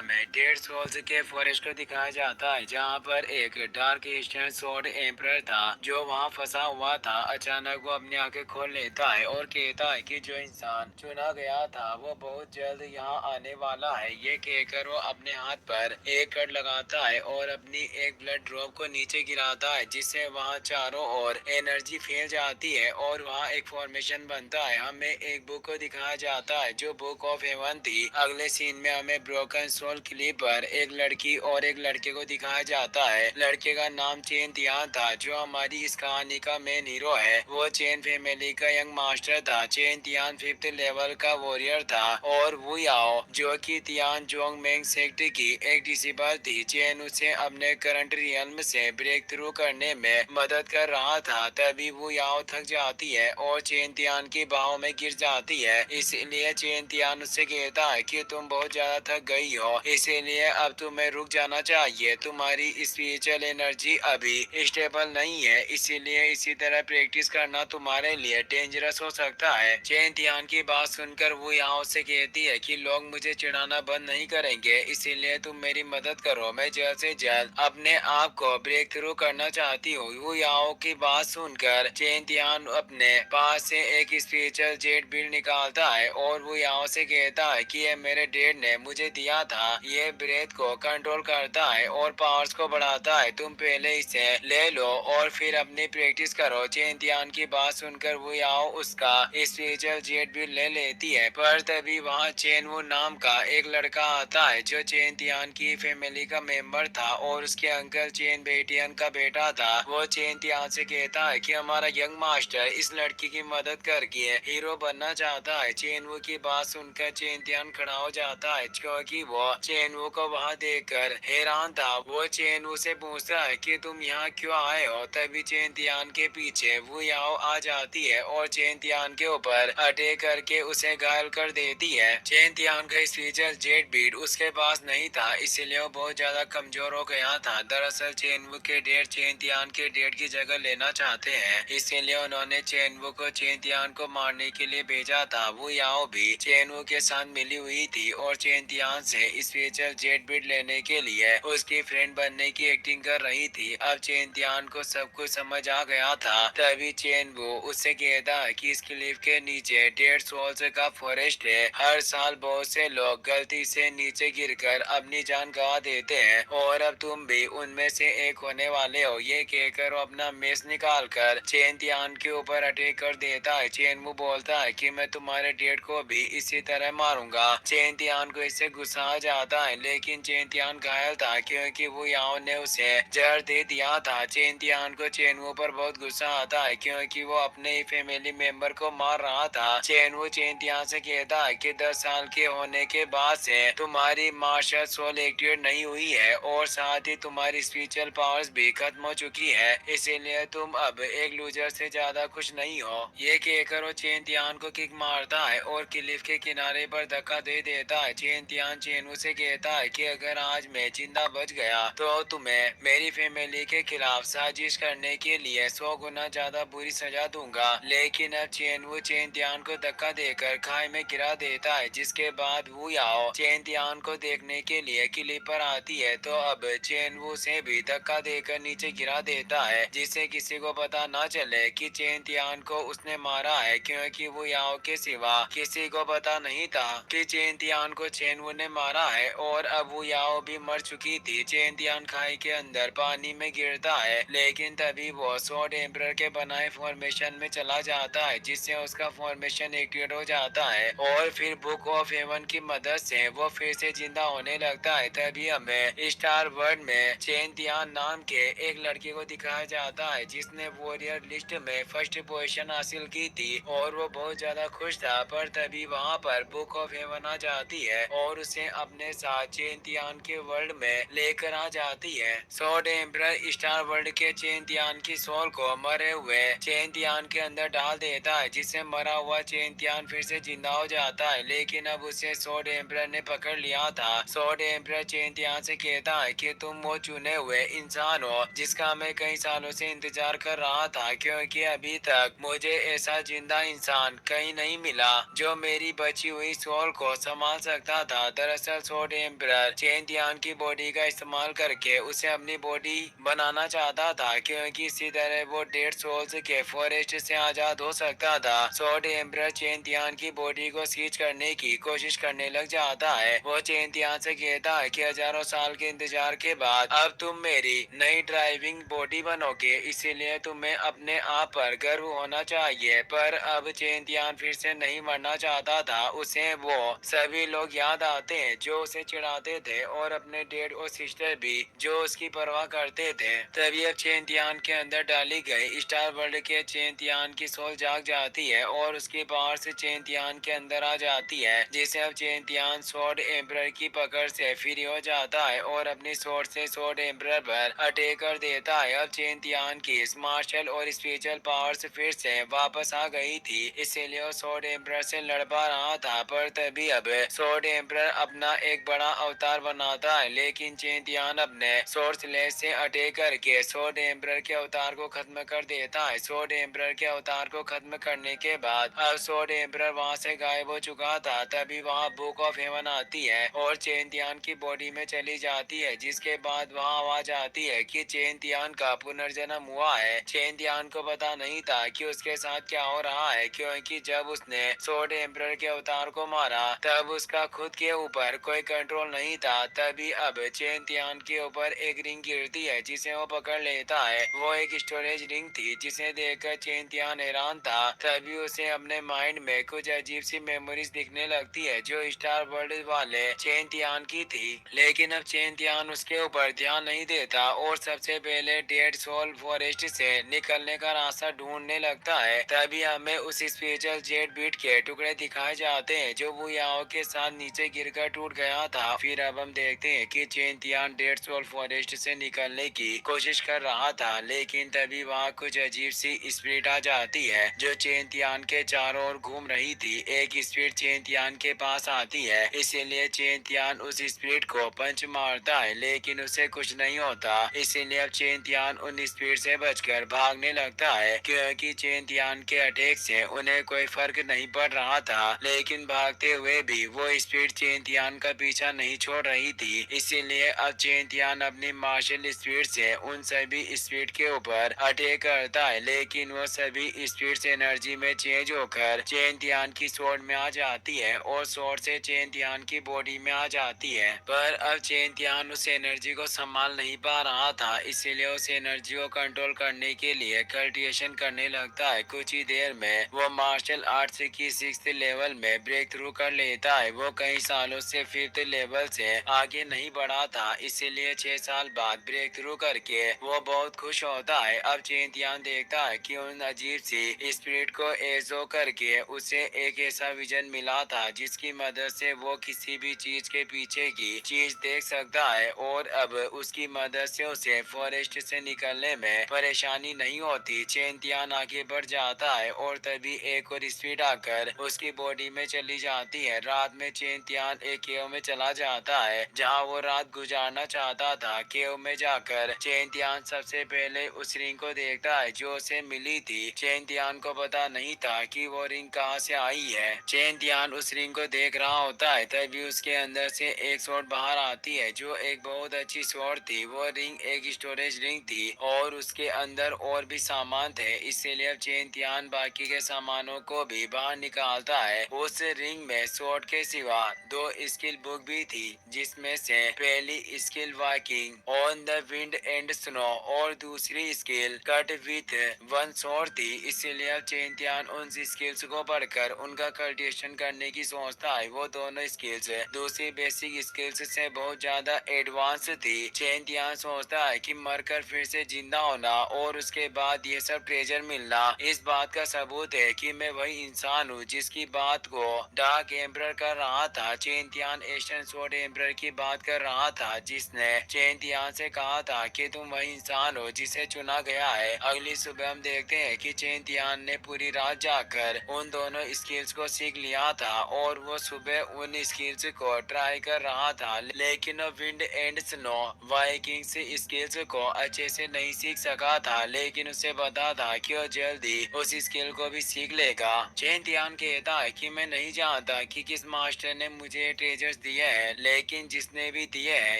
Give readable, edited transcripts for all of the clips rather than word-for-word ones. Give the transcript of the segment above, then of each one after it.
में डेढ़ सोल्स के फॉरेस्ट को दिखाया जाता है जहाँ पर एक डार्क ईस्टर्न सोर्ड एम्परर था जो वहाँ फंसा हुआ था। अचानक वो अपनी आंखें खोल लेता है और कहता है कि जो इंसान चुना गया था वो बहुत जल्द यहाँ आने वाला है। ये कहकर वो अपने हाथ पर एक कट लगाता है और अपनी एक ब्लड ड्रॉप को नीचे गिराता है जिससे वहाँ चारों ओर एनर्जी फैल जाती है और वहाँ एक फॉर्मेशन बनता है। हमें एक बुक को दिखाया जाता है जो बुक ऑफ हेवन थी। अगले सीन में हमें ब्रोकन सोल क्लिप पर एक लड़की और एक लड़के को दिखाया जाता है। लड़के का नाम चेन तियान था जो हमारी इस कहानी का मेन हीरो है। वो चेन फैमिली का यंग मास्टर था। चेन तियान 5th लेवल का वॉरियर था और वू याओ जो कि तियान जोंग मेंग सेक्ट की एक डिसिबल थी। चेन उसे अपने करंट रियल्म से ब्रेक थ्रू करने में मदद कर रहा था। तभी वू याओ थक जाती है और चेन तियान की बाहों में गिर जाती है। इसलिए चेन तियान उससे कहता है कि तुम बहुत ज्यादा थक गई हो, इसीलिए अब तुम्हें रुक जाना चाहिए। तुम्हारी स्पिरिचुअल एनर्जी अभी स्टेबल नहीं है, इसीलिए इसी तरह प्रैक्टिस करना तुम्हारे लिए डेंजरस हो सकता है। चेन तियान की बात सुनकर वो यहाँ से कहती है कि लोग मुझे चिढ़ाना बंद नहीं करेंगे, इसीलिए तुम मेरी मदद करो। मैं जल्द से जल्द अपने आप को ब्रेक थ्रू करना चाहती हूँ। वो याओ की बात सुनकर चेन तियान अपने पास से एक स्पिरिचुअल जेट बिल निकालता है और वो याओ से कहता है कि ये मेरे डैड ने मुझे दिया था। ये ब्रेथ को कंट्रोल करता है और पावर्स को बढ़ाता है। तुम पहले इसे ले लो और फिर अपनी प्रैक्टिस करो। चेन तियान की बात सुनकर वो याओ उसका स्पिरिचुअल जेट बिल ले लेती है, पर तभी वहाँ चेन वो नाम का एक लड़का आता है जो चेन तियान की फैमिली का मेंबर था और उसके अंकल चेन बेटियन का बेटा था। वो चेन तियान से कहता है कि हमारा यंग मास्टर इस लड़की की मदद करके हीरो बनना चाहता है। चेन वो की बात सुनकर चेन तियान खड़ा हो जाता है क्योंकि वो चेन वो को वहाँ देखकर हैरान था। वो चेन वो से पूछता है कि तुम यहाँ क्यों आए हो। तभी चेन तियान के पीछे वो याओ आ जाती है और चेन तियान के ऊपर अटैक करके उसे घायल कर देती है। चेन तियान का स्पिरिचुअल जेट बीट उसके पास नहीं था, इसलिए वो बहुत ज्यादा कमजोर हो गया था। दरअसल चेन वो के डेड चेन तियान के डेड की जगह लेना चाहते हैं, इसीलिए उन्होंने चेन वो को चेन तियान को मारने के लिए भेजा था। वो याओ भी चेन वो के साथ मिली हुई थी और चेन तियान से स्पेशल जेट बीट लेने के लिए उसकी फ्रेंड बनने की एक्टिंग कर रही थी। अब चेन तियान को सब कुछ समझ आ गया था। तभी चेन वो उससे कहता है कि इस क्लिफ के नीचे 1.5 सोल्स का फॉरेस्ट है। हर साल बहुत से लोग गलती से नीचे गिरकर अपनी जान गंवा देते हैं और अब तुम भी उनमें से एक होने वाले हो। ये कहकर वो अपना मेस निकाल कर चेन तियान के ऊपर अटैक कर देता है। चेन वो बोलता है कि मैं तुम्हारे डेड को भी इसी तरह मारूंगा। चेन तियान को इससे गुस्सा आ जाता है, लेकिन चेन तियान घायल था क्योंकि वो याओ ने उसे जहर दे दिया था। चेन तियान को चेनवू पर बहुत गुस्सा आता है क्योंकि वो अपने ही फैमिली मेंबर को मार रहा था। चेनवू चेन तियान से कहता है कि 10 साल के होने के बाद से तुम्हारी मार्शल सोल एक्टिवेट नहीं हुई है और साथ ही तुम्हारी स्पिरिचुअल पावर्स भी खत्म हो चुकी है, इसीलिए तुम अब एक लूजर से ज्यादा कुछ नहीं हो। ये कहकर वो चेन तियान को किक मारता है और क्लिफ के किनारे पर धक्का दे देता है। चेन तियान चेनवू से कहता है कि अगर आज मैं जिंदा बच गया तो तुम्हें मेरी फैमिली के खिलाफ साजिश करने के लिए 100 गुना ज्यादा बुरी सजा दूंगा। लेकिन अब चेनवू चेन तियान को धक्का देकर खाई में गिरा देता है, जिसके बाद वू याओ चेन तियान को देखने के लिए क्लिफ पर आती है तो अब चेनवू से भी धक्का देकर नीचे गिरा देता है, जिससे किसी को पता न चले कि चेन तियान को उसने मारा है, क्योंकि वो याओ के सिवा किसी को पता नहीं था कि चेन तियान को चेनवू ने मारा है और अब वो याओ भी मर चुकी थी। चेन तियान खाई के अंदर पानी में गिरता है, लेकिन तभी वो स्वॉर्ड एम्परर के बनाए फॉर्मेशन में चला जाता है, जिससे उसका फॉर्मेशन एक्टिवेट हो जाता है और फिर बुक ऑफ हेवन की मदद से वो फिर से जिंदा होने लगता है। तभी हमें स्टार वर्ल्ड में चेन तियान नाम के एक लड़के को दिखाया जाता है जिसने वॉरियर लिस्ट में फर्स्ट पोजीशन हासिल की थी और वो बहुत ज्यादा खुश था। पर तभी वहाँ पर बुक ऑफ हेवन आ जाती है और उसे अपने साथ चेन तियान के वर्ल्ड में लेकर आ जाती है। स्वॉर्ड एम्परर स्टार वर्ल्ड के चेन तियान की सोल को मरे हुए चेन तियान के अंदर डाल देता है, जिससे मरा हुआ चेन तियान फिर से जिंदा हो जाता है। लेकिन अब उसे स्वॉर्ड एम्परर ने पकड़ लिया था। स्वॉर्ड एम्परर चेन तियान से कहता है कि तुम वो चुने हुए इंसान हो जिसका मैं कई सालों से इंतजार कर रहा था, क्योंकि अभी तक मुझे ऐसा जिंदा इंसान कहीं नहीं मिला जो मेरी बची हुई सोल को संभाल सकता था। दरअसल सोर्ड एम्परर चेन तियान की बॉडी का इस्तेमाल करके उसे अपनी बॉडी बनाना चाहता था, क्योंकि इसी तरह वो डेड सोल्स के फॉरेस्ट से आजाद हो सकता था। सोर्ड एम्परर चेन तियान की बॉडी को सीज करने की कोशिश करने लग जाता है। वो चेन तियान से कहता है कि हजारों साल के इंतजार के बाद अब तुम मेरी नई ड्राइविंग बॉडी बनोगे, इसीलिए तुम्हें अपने आप पर गर्व होना चाहिए। पर अब चेन तियान फिर से नहीं मरना चाहता था। उसे वो सभी लोग याद आते हैं जो उसे चिढ़ाते थे, और अपने डैड और सिस्टर भी जो उसकी परवाह करते थे। तभी अब चेन तियान के अंदर डाली गई स्टार वर्ल्ड के चेन तियान की सोल जाग जाती है और उसकी पावर से चेन तियान के अंदर आ जाती है, जिसे अब चेन तियान सोर्ड एम्परर की पकड़ से फ्री हो जाता है और अपनी सोर्ड से सोर्ड एम्परर पर अटैक कर देता है। अब चेन तियान की मार्शल और स्पिरिचुअल पावर्स फिर से वापस आ गई थी, इसीलिए वो सोर्ड एम्परर से लड़ पा रहा था। पर तभी अब सोर्ड एम्परर अपना एक बड़ा अवतार बनाता है, लेकिन चेन तियान अपने सोर्ड स्लेश से अटैक करके सोर्ड एम्परर के अवतार को खत्म कर देता है। सोर्ड एम्परर के अवतार को खत्म करने के बाद अब सोर्ड एम्परर वहां से गायब हो चुका था। तभी वहां बुक ऑफ हेवन आती है और चेन तियान की बॉडी में चली जाती है, जिसके बाद वहां आवाज आती है कि चेन तियान का पुनर्जन्म हुआ है। चेन तियान को पता नहीं था कि उसके साथ क्या हो रहा है, क्योंकि जब उसने सोर्ड एम्परर के अवतार को मारा तब उसका खुद के ऊपर कोई कंट्रोल नहीं था। तभी अब चेन तियान के ऊपर एक रिंग गिरती है जिसे वो पकड़ लेता है। वो एक स्टोरेज रिंग थी, जिसे देखकर चेन तियान हैरान था। तभी उसे अपने माइंड में कुछ अजीब सी मेमोरीज दिखने लगती है जो स्टार वर्ल्ड वाले चेन तियान की थी, लेकिन अब चेन तियान उसके ऊपर ध्यान नहीं देता और सबसे पहले डेड सोल फॉरेस्ट से निकलने का रास्ता ढूंढने लगता है। तभी हमें उस स्पेशल जेट बीट के टुकड़े दिखाए जाते हैं जो बुयाओं के साथ नीचे गिरकर टूट गया था। फिर अब हम देखते हैं कि Chen Tian dead soul forest से निकलने की कोशिश कर रहा था, लेकिन तभी वहाँ कुछ अजीब सी स्पिरिट आ जाती है जो चेन तियान के चारों ओर घूम रही थी। एक स्पिरिट चेन तियान के पास आती है, इसीलिए चेन तियान उस स्पिरिट को पंच मारता है, लेकिन उसे कुछ नहीं होता। इसीलिए अब चेन तियान उन स्पिरिट से बचकर भागने लगता है, क्योंकि चेन तियान के अटैक से उन्हें कोई फर्क नहीं पड़ रहा था। लेकिन भागते हुए भी वो स्पिरिट चेन तियान का पीछा नहीं छोड़ रही थी, इसीलिए अब चेन तियान अपनी मार्शल स्पिरिट से उन सभी स्पिरिट के ऊपर अटैक करता है, लेकिन वो सभी स्पिरिट्स एनर्जी में चेंज होकर चेन तियान की सोर्ड में आ जाती है और सोर्ड से चेन तियान की बॉडी में आ जाती है। पर अब चेन तियान उस एनर्जी को संभाल नहीं पा रहा था, इसीलिए उस एनर्जी को कंट्रोल करने के लिए कल्टिवेशन करने लगता है। कुछ ही देर में वो मार्शल आर्ट्स की 6th लेवल में ब्रेक थ्रू कर लेता है। वो कई सालों से 5th लेवल से आगे नहीं बढ़ा था, इसीलिए 6 साल बाद ब्रेक थ्रू करके वो बहुत खुश होता है। अब चेन तियान देखता है कि उन अजीब सी स्पिरिट को एजो करके उसे एक ऐसा विजन मिला था जिसकी मदद से वो किसी भी चीज के पीछे की चीज देख सकता है, और अब उसकी मदद से उसे फॉरेस्ट से निकलने में परेशानी नहीं होती। चेन तियान आगे बढ़ जाता है और तभी एक और स्पिरिट आकर उसकी बॉडी में चली जाती है। रात में चेन तियान एक केव में चला जाता है जहाँ वो रात गुजारना चाहता था। केव में जाकर चेन तियान सबसे पहले उस रिंग को देखता है जो उसे मिली थी। चेन तियान को पता नहीं था कि वो रिंग कहाँ से आई है। चेन तियान उस रिंग को देख रहा होता है, तभी उसके अंदर से एक स्वॉर्ड बाहर आती है जो एक बहुत अच्छी स्वॉर्ड थी। वो रिंग एक स्टोरेज रिंग थी और उसके अंदर और भी सामान थे, इसीलिए अब चेन तियान बाकी के सामानों को भी बाहर निकालता है। उस रिंग में स्वॉर्ड के सिवा 2 स्किल बुक भी थी, जिसमें से पहली skill walking on the wind and snow और दूसरी skill cut with one sword थी। इसीलिए अब चेन तियान उन स्किल्स को पढ़कर उनका कल्टिवेशन करने की सोचता है। वो दोनों स्किल्स दूसरी बेसिक स्किल्स से बहुत ज्यादा एडवांस थी। चेन तियान सोचता है कि मरकर फिर से जिंदा होना और उसके बाद ये सब ट्रेजर मिलना इस बात का सबूत है कि मैं वही इंसान हूँ जिसकी बात को डार्क एम्परर कर रहा था। Chain Tian eastern sword emperor की बात कर रहा था, जिसने चेन तियान से कहा था कि तुम वही इंसान हो जिसे चुना गया है। अगली सुबह हम देखते हैं कि चेन तियान ने पूरी रात जाकर उन दोनों स्किल्स को सीख लिया था और वो सुबह उन स्किल्स को ट्राई कर रहा था, लेकिन वो wind and snow Vikings skills को अच्छे से नहीं सीख सका था। लेकिन उसे पता था कि वो जल्दी उस स्किल को भी सीख लेगा। चेन तियान कहता है कि मैं नहीं जानता कि किस मास्टर ने मुझे ट्रेजर फीचर्स दिए हैं, लेकिन जिसने भी दिए हैं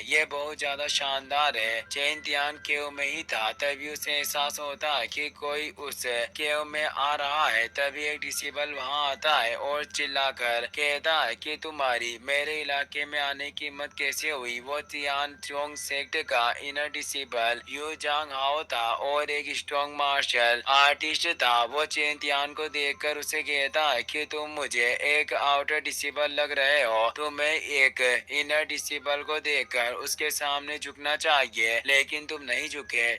ये बहुत ज्यादा शानदार है। चेन तियान केव में ही था, तभी उसे एहसास होता है कि कोई उस केव में आ रहा है। तभी एक डिसेबल वहां आता है और चिल्लाकर कहता है कि तुम्हारी मेरे इलाके में आने की हिम्मत कैसे हुई। वो तियान चोंग सेक्ट का इनर डिसेबल यू जांग हाओ था और एक स्ट्रॉन्ग मार्शल आर्टिस्ट था। वो चेन तियान को देखकर उसे कहता है कि तुम मुझे एक आउटर डिसेबल लग रहे हो, तुम्हें एक इनर डिसेबल को देखकर उसके सामने झुकना चाहिए, लेकिन तुम नहीं झुके।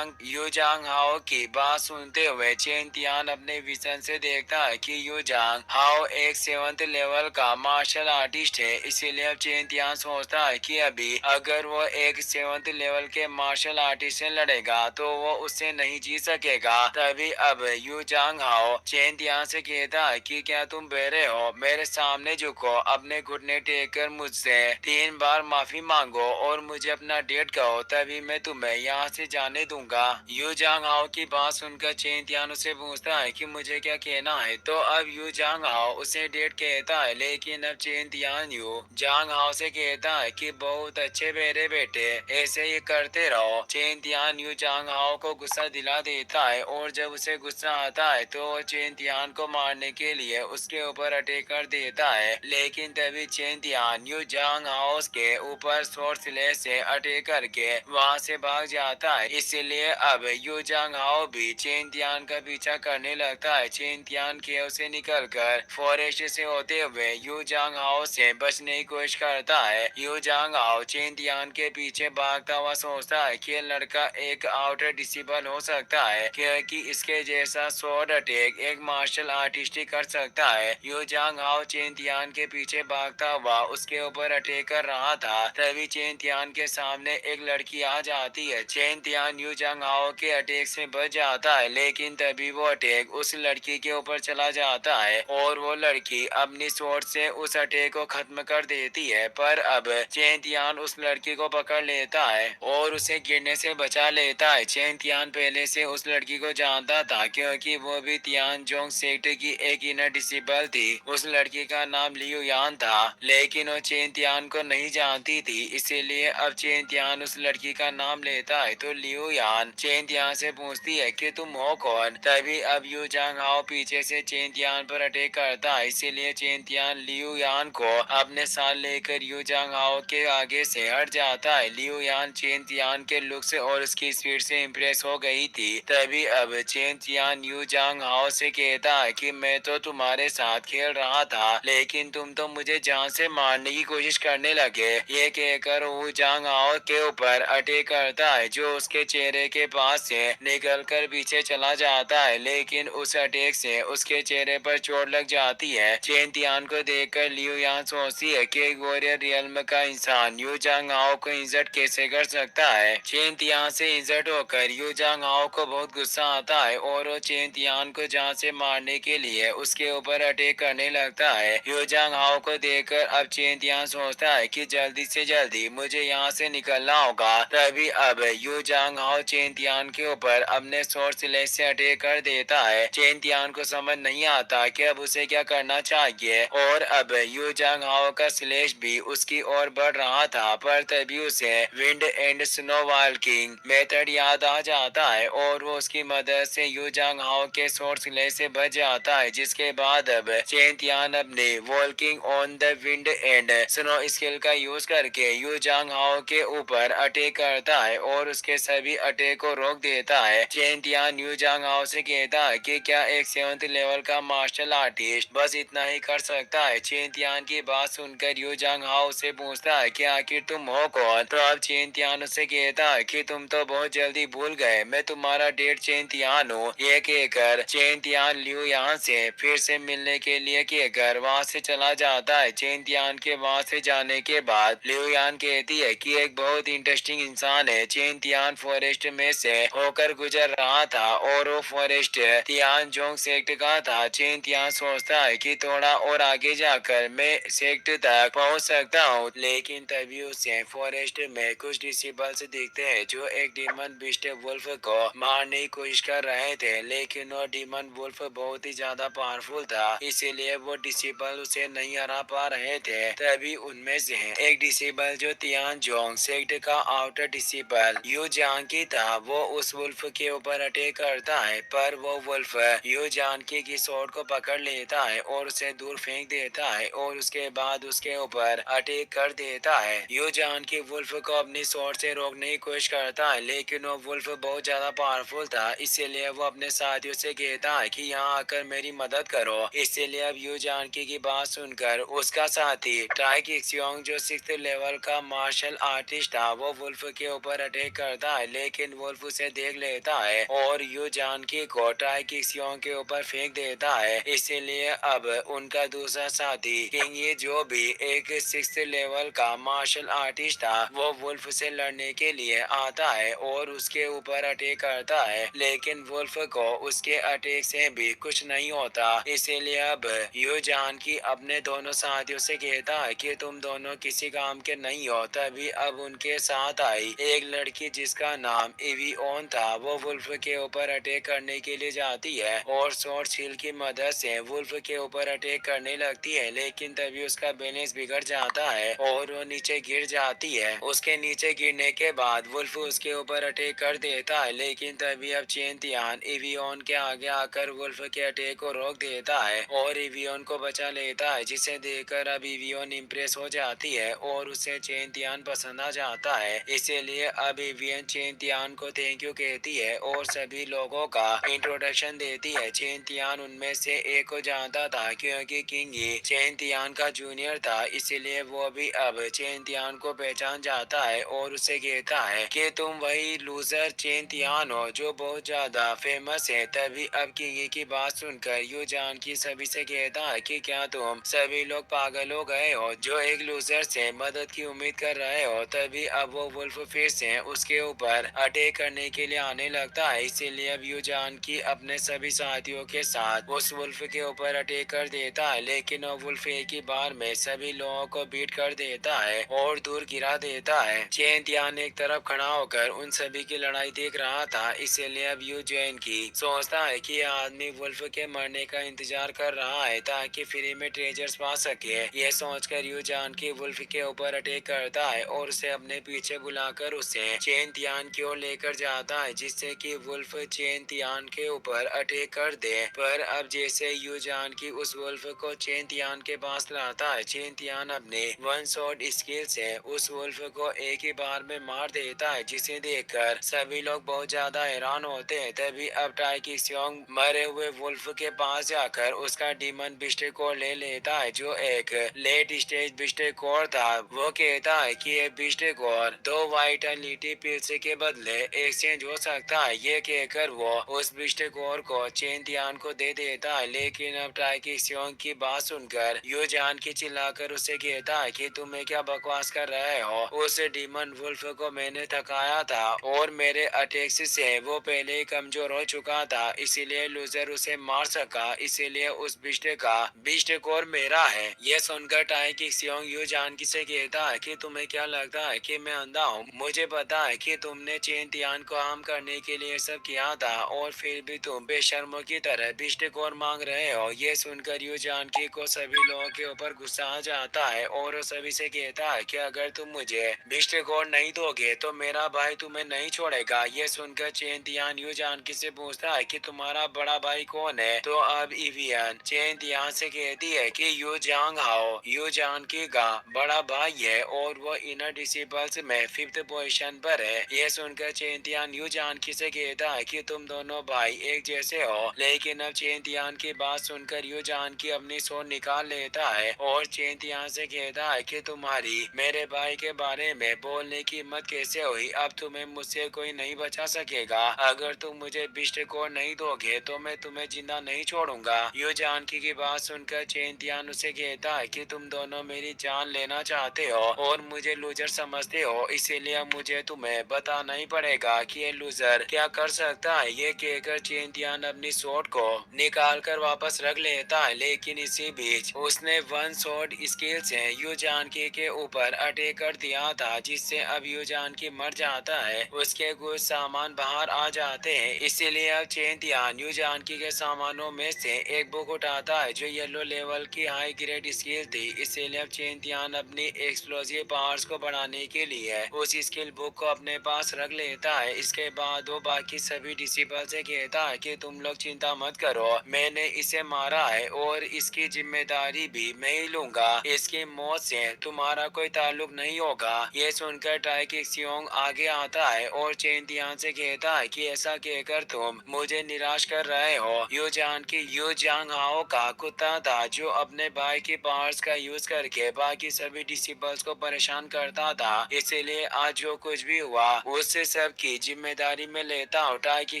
यू जांग हाओ की बात सुनते हुए चेन तियान अपने विजन से देखता है कि यू जांग हाओ एक 7th लेवल का मार्शल आर्टिस्ट है। इसीलिए अब चेन तियान सोचता है कि अभी अगर वो एक 7th लेवल के मार्शल आर्टिस्ट से लड़ेगा तो वो उससे नहीं जीत सकेगा। तभी अब यू जांग हाओ चेन तियान से कहता है कि क्या तुम बहरे हो, मेरे सामने झुको, अपने घुटने टेक कर मुझसे 3 बार माफी मांगो और मुझे अपना डेट कहो, तभी मैं तुम्हें यहाँ से जाने दूंगा। यू जांग हाओ की बात सुनकर चेन तियान उसे पूछता है कि मुझे क्या कहना है। तो अब यू जांग हाओ उसे डेट कहता है, लेकिन अब चेन तियान यू जांग हाओ से कहता है कि बहुत अच्छे मेरे बेटे, ऐसे ही करते रहो। चेन तियान यू जांग हाओ को गुस्सा दिला देता है और जब उसे गुस्सा आता है तो वो चेन तियान को मारने के लिए उसके ऊपर अटैक कर देता है, लेकिन तभी चेन तियान यू जांग हाओ के ऊपर शॉर्ट स्लेश से अटैक करके वहां से भाग जाता है। इसलिए अब यू जांग हाओ भी चेन तियान का पीछा करने लगता है। चेन तियान केव से निकलकर फॉरेस्ट से होते हुए यू जांग हाओ से बचने की कोशिश करता है। यू जांग हाओ चेन तियान के पीछे भागता हुआ सोचता है कि लड़का एक आउटर डिसेबल हो सकता है, क्योंकि इसके जैसा शॉर्ट अटैक एक मार्शल आर्टिस्ट ही कर सकता है। यू जांग हाओ चेन तियान के पीछे भागता हुआ उसके ऊपर अटैक कर रहा था। तभी चेन तियान के सामने एक लड़की आ जाती है। चेन तियान यू जांग हाओ के अटैक से बच जाता है, लेकिन तभी वो अटैक उस लड़की के ऊपर चला जाता है और वो लड़की अपनी स्वॉर्ड से उस अटैक को खत्म कर देती है। पर अब चेन तियान उस लड़की को पकड़ लेता है और उसे गिरने से बचा लेता है। चेन तियान पहले से उस लड़की को जानता था, क्योंकि वो भी तियान जोंग सेक्ट की एक इनर डिसेबल थी। उस लड़की का नाम लियू यान था, लेकिन वो चेन तियान को नहीं जानती थी। इसीलिए अब चेन तियान उस लड़की का नाम लेता है। तो लियू यान चेन तियान से पूछती है कि तुम हो कौन। तभी अब यू जांग हाओ पीछे से चेन तियान पर अटैक करता है। इसीलिए चेन तियान लियू यान को अपने साथ लेकर यू जांग हाओ के आगे से हट जाता है। लियू यान चेन तियान के लुक से और उसकी स्पीड से इम्प्रेस हो गई थी। तभी अब चेन तियान यू जांग हाओ से कहता है कि मैं तो तुम्हारे साथ खेल रहा था, लेकिन तुम तो मुझे जान से मारने की कोशिश करने लगे। ये कहकर वू जांग हाओ के ऊपर अटैक करता है, जो उसके चेहरे के पास से निकलकर पीछे चला जाता है, लेकिन उस अटैक से उसके चेहरे पर चोट लग जाती है। चेन तियान को देखकर लियू यान सोचती है कि एक वॉरियर रियल्म का इंसान यू जांग हाओ को इंजर्ड कैसे कर सकता है। चेन तियान से इंजर्ड होकर यू जांग हाओ को बहुत गुस्सा आता है और वो चेन तियान को जान से मारने के लिए उसके ऊपर अटैक करने लगता है। यू जांग हाओ को देखकर अब चेन तियान सोचता है कि जल्दी से जल्दी मुझे यहाँ से निकलना होगा। तभी अब यू जांग हाओ चेन तियान के ऊपर अपने शॉर्ट स्लेश से अटैक कर देता है। चेन तियान को समझ नहीं आता कि अब उसे क्या करना चाहिए और अब यू जांग हाओ का स्लेश भी उसकी ओर बढ़ रहा था। पर तभी उसे wind and snow walking method याद आ जाता है और वो उसकी मदद से यू जांग हाओ के शॉर्ट स्लेश से बच जाता है। जिसके बाद अब चेन तियान अपने walking on the wind and snow skill का यूज करके यू जांग हाओ के ऊपर अटैक करता है और उसके सभी अटैक को रोक देता है। चेन तियान यू जांग हाओ से कहता है कि क्या एक 7th लेवल का मार्शल आर्टिस्ट बस इतना ही कर सकता है। चेन तियान की बात सुनकर यू जांग हाओ से पूछता है कि आखिर तुम हो कौन। तो अब चेन तियान उससे कहता है कि तुम तो बहुत जल्दी भूल गए, मैं तुम्हारा डेट चेन तियान हूँ। ये कहकर चेन तियान लियू यान से फिर से मिलने के लिए कहकर वहाँ से चला जाता है। चेन तियान के वहाँ से जाने के बाद लियू यान कहती है कि एक बहुत इंटरेस्टिंग इंसान है। चेन तियान फॉरेस्ट में से होकर गुजर रहा था और वो फॉरेस्ट तियान जोंग सेक्ट का था। चेन तियान सोचता है कि थोड़ा और आगे जाकर मैं सेक्ट तक पहुंच सकता हूं, लेकिन तभी उसे फॉरेस्ट में कुछ डिसेबल्स दिखते हैं जो एक डीमन बीस्ट वुल्फ को मारने की कोशिश कर रहे थे, लेकिन वो डीमन वुल्फ बहुत ही ज्यादा पावरफुल था, इसीलिए वो डिसेबल उसे नहीं हरा पा रहे थे। तभी उनमें से एक डिसिबल जो तियान जोंग सेक्ट का आउटर डिसिबल यू जानकी था, वो उस वुल्फ के ऊपर अटैक करता है, पर वो वुल्फ यू जानकी की स्वॉर्ड को पकड़ लेता है और उसे दूर फेंक देता है और उसके बाद उसके ऊपर अटैक कर देता है। यू जानकी वुल्फ को अपनी स्वॉर्ड से रोकने की कोशिश करता है, लेकिन वो वुल्फ बहुत ज्यादा पावरफुल था, इसीलिए वो अपने साथियों से कहता है कि यहाँ आकर मेरी मदद करो। इसीलिए अब यू जानकी की बात सुनकर उसका साथी ट्राई किक्सियोंग जो 6th लेवल का मार्शल आर्टिस्ट था, वो वुल्फ के ऊपर अटैक करता है, लेकिन वुल्फ उसे देख लेता है और यू जानकी को ट्राई किक्सियोंग के ऊपर फेंक देता है। इसीलिए अब उनका दूसरा साथी किंग ये जो भी एक 6th लेवल का मार्शल आर्टिस्ट था, वो वुल्फ से लड़ने के लिए आता है और उसके ऊपर अटैक करता है, लेकिन वुल्फ को उसके अटैक से भी कुछ नहीं होता। इसीलिए अब यू जानकी अपने दोनों साथियों से कहता है कि तुम दोनों किसी काम के नहीं हो। तभी अब उनके साथ आई एक लड़की जिसका नाम इवियोन था, वो वुल्फ के ऊपर अटैक करने के लिए जाती है और शॉर्ट शील्ड की मदद से वुल्फ के ऊपर अटैक करने लगती है, लेकिन तभी उसका बैलेंस बिगड़ जाता है और वो नीचे गिर जाती है। उसके नीचे गिरने के बाद वुल्फ उसके ऊपर अटैक कर देता है, लेकिन तभी अब चेन तियान इवियोन के आगे आकर वुल्फ के अटैक को रोक देता है और इवियोन को बचा लेता है, जिसे देखकर अब इवियोन इम्प्रेस हो जाती है और उसे चेन तियान पसंद आ जाता है। इसीलिए अब इवियन चेन तियान को थैंक यू कहती है और सभी लोगों का इंट्रोडक्शन देती है। चेन तियान उनमें से एक को जानता था, क्योंकि किंग ही चेन तियान का जूनियर था, इसीलिए वो भी अब चेन तियान को पहचान जाता है और उसे कहता है कि तुम वही लूजर चेन तियान हो जो बहुत ज्यादा फेमस है। तभी अब किंग की बात सुनकर यू जानकी सभी से कहता है कि क्या तुम सभी लोग पागल हो गए हो जो एक लूजर से मदद की उम्मीद कर रहे हो। तभी अब वो वुल्फ फिर से उसके ऊपर अटैक करने के लिए आने लगता है, इसीलिए अब यू जानकी अपने सभी साथियों के साथ उस वुल्फ के ऊपर अटैक कर देता है, लेकिन वो वुल्फ एक ही बार में सभी लोगों को बीट कर देता है और दूर गिरा देता है। चेन तियान एक तरफ खड़ा होकर उन सभी की लड़ाई देख रहा था, इसीलिए अब यू जैन की सोचता है कि यह आदमी वुल्फ के मरने का इंतजार कर रहा है ताकि फ्री में ट्रेजर्स पा सके। ये सोचकर यू जानकी वुल्फ के ऊपर अटैक करता है और उसे अपने पीछे बुलाकर उसे चेन तियान की ओर लेकर जाता है, जिससे कि वुल्फ चेन तियान के ऊपर अटैक कर दे। पर अब जैसे यू जानकी उस वुल्फ को चेन तियान के पास लाता है, चेन तियान अपने वन शॉट स्किल से उस वुल्फ को एक ही बार में मार देता है, जिसे देखकर सभी लोग बहुत ज्यादा हैरान होते हैं। तभी अब टाई किक्सियोंग मरे हुए वुल्फ के पास जाकर उसका डीमन बिस्ट को ले लेता है, जो एक लेट स्टेज बिस्ट कोर था। वो कहता है कि ये बिस्ट कोर 2 वाइटलिटी पिल्स के बदले एक्सचेंज हो सकता है। ये कहकर वो उस बिस्ट कोर को चेन तियान को दे देता है, लेकिन अब टाई किक्सियोंग की बात सुनकर यू जान की चिल्लाकर उसे कहता है कि तुम्हें क्या बकवास कर रहे हो। उस डीमन वुल्फ को मैंने थकाया था और मेरे अटैक्स से वो पहले ही कमजोर हो चुका था, इसीलिए लूजर उसे मार सका। इसीलिए उस बिस्ट कोर मेरा है। ये सुनकर टाई किक्सियोंग यू जानकी से कहता है कि तुम्हें क्या लगता है कि मैं अंधा हूँ। मुझे पता है कि तुमने चेन तियान को हार्म करने के लिए सब किया था और फिर भी तुम बेशर्मों की तरह बिस्ट कोर मांग रहे हो। ये सुनकर यू जानकी को सभी लोगों के ऊपर गुस्सा आ जाता है और वो सभी से कहता है कि अगर तुम मुझे बिस्ट कोर नहीं दोगे तो मेरा भाई तुम्हें नहीं छोड़ेगा। ये सुनकर चेन तियान यू जानकी से पूछता है कि तुम्हारा बड़ा भाई कौन है। तो अब इवियन चेन तियान से कहती है कि यू जांग हाओ यू जानकी का बड़ा भाई है और वो इनर डिसिबल्स में 5th पोजीशन पर है। ये सुनकर चेन तियान यू जानकी से कहता है कि तुम दोनों भाई एक जैसे हो, लेकिन अब चेन तियान की बात सुनकर यू जानकी अपनी सोच निकाल लेता है और चेन तियान से कहता है कि तुम्हारी मेरे भाई के बारे में बोलने की हिम्मत कैसे हुई। अब तुम्हें मुझसे कोई नहीं बचा सकेगा। अगर तुम मुझे बिस्ट कोर नहीं दोगे तो मैं तुम्हें जिंदा नहीं छोड़ूंगा। यू जानकी की बात सुनकर चेन तियान उसे कहता है कि तुम दोनों मेरी जान लेना चाहते हो और मुझे लूजर समझते हो, इसीलिए मुझे तुम्हें बताना ही पड़ेगा कि ये लूजर क्या कर सकता है। ये कहकर चेन तियान अपनी शॉट को निकाल कर वापस रख लेता है, लेकिन इसी बीच उसने वन शॉट स्किल से यू जानकी के ऊपर अटैक कर दिया था, जिससे अब यू जानकी मर जाता है। उसके कुछ सामान बाहर आ जाते हैं, इसीलिए अब चेन तियान यू जानकी के सामानों में से एक बुक उठाता है जो येलो लेवल की हाई ग्रेड स्किल थी, इसीलिए अब चेन तियान अपनी एक्सप्लोसिव पावर्स को बढ़ाने के लिए उस स्किल बुक को अपने पास रख लेता है। इसके बाद वो बाकी सभी डिसिपल से कहता है कि तुम लोग चिंता मत करो, मैंने इसे मारा है और इसकी जिम्मेदारी भी मैं ही लूंगा। इसकी मौत से तुम्हारा कोई ताल्लुक नहीं होगा। ये सुनकर टाइकी सियोंग आगे आता है और चेन तियान से कहता है कि ऐसा कहकर तुम मुझे निराश कर रहे हो। यू जान की यू जांग हाओ का कुत्ता था जो अपने भाई की पावर्स का यूज करके बाकी सभी डिसिपल्स को परेशान करता था, इसीलिए आज जो कुछ भी हुआ उससे सबकी जिम्मेदारी में लेता हूँ। टाइकी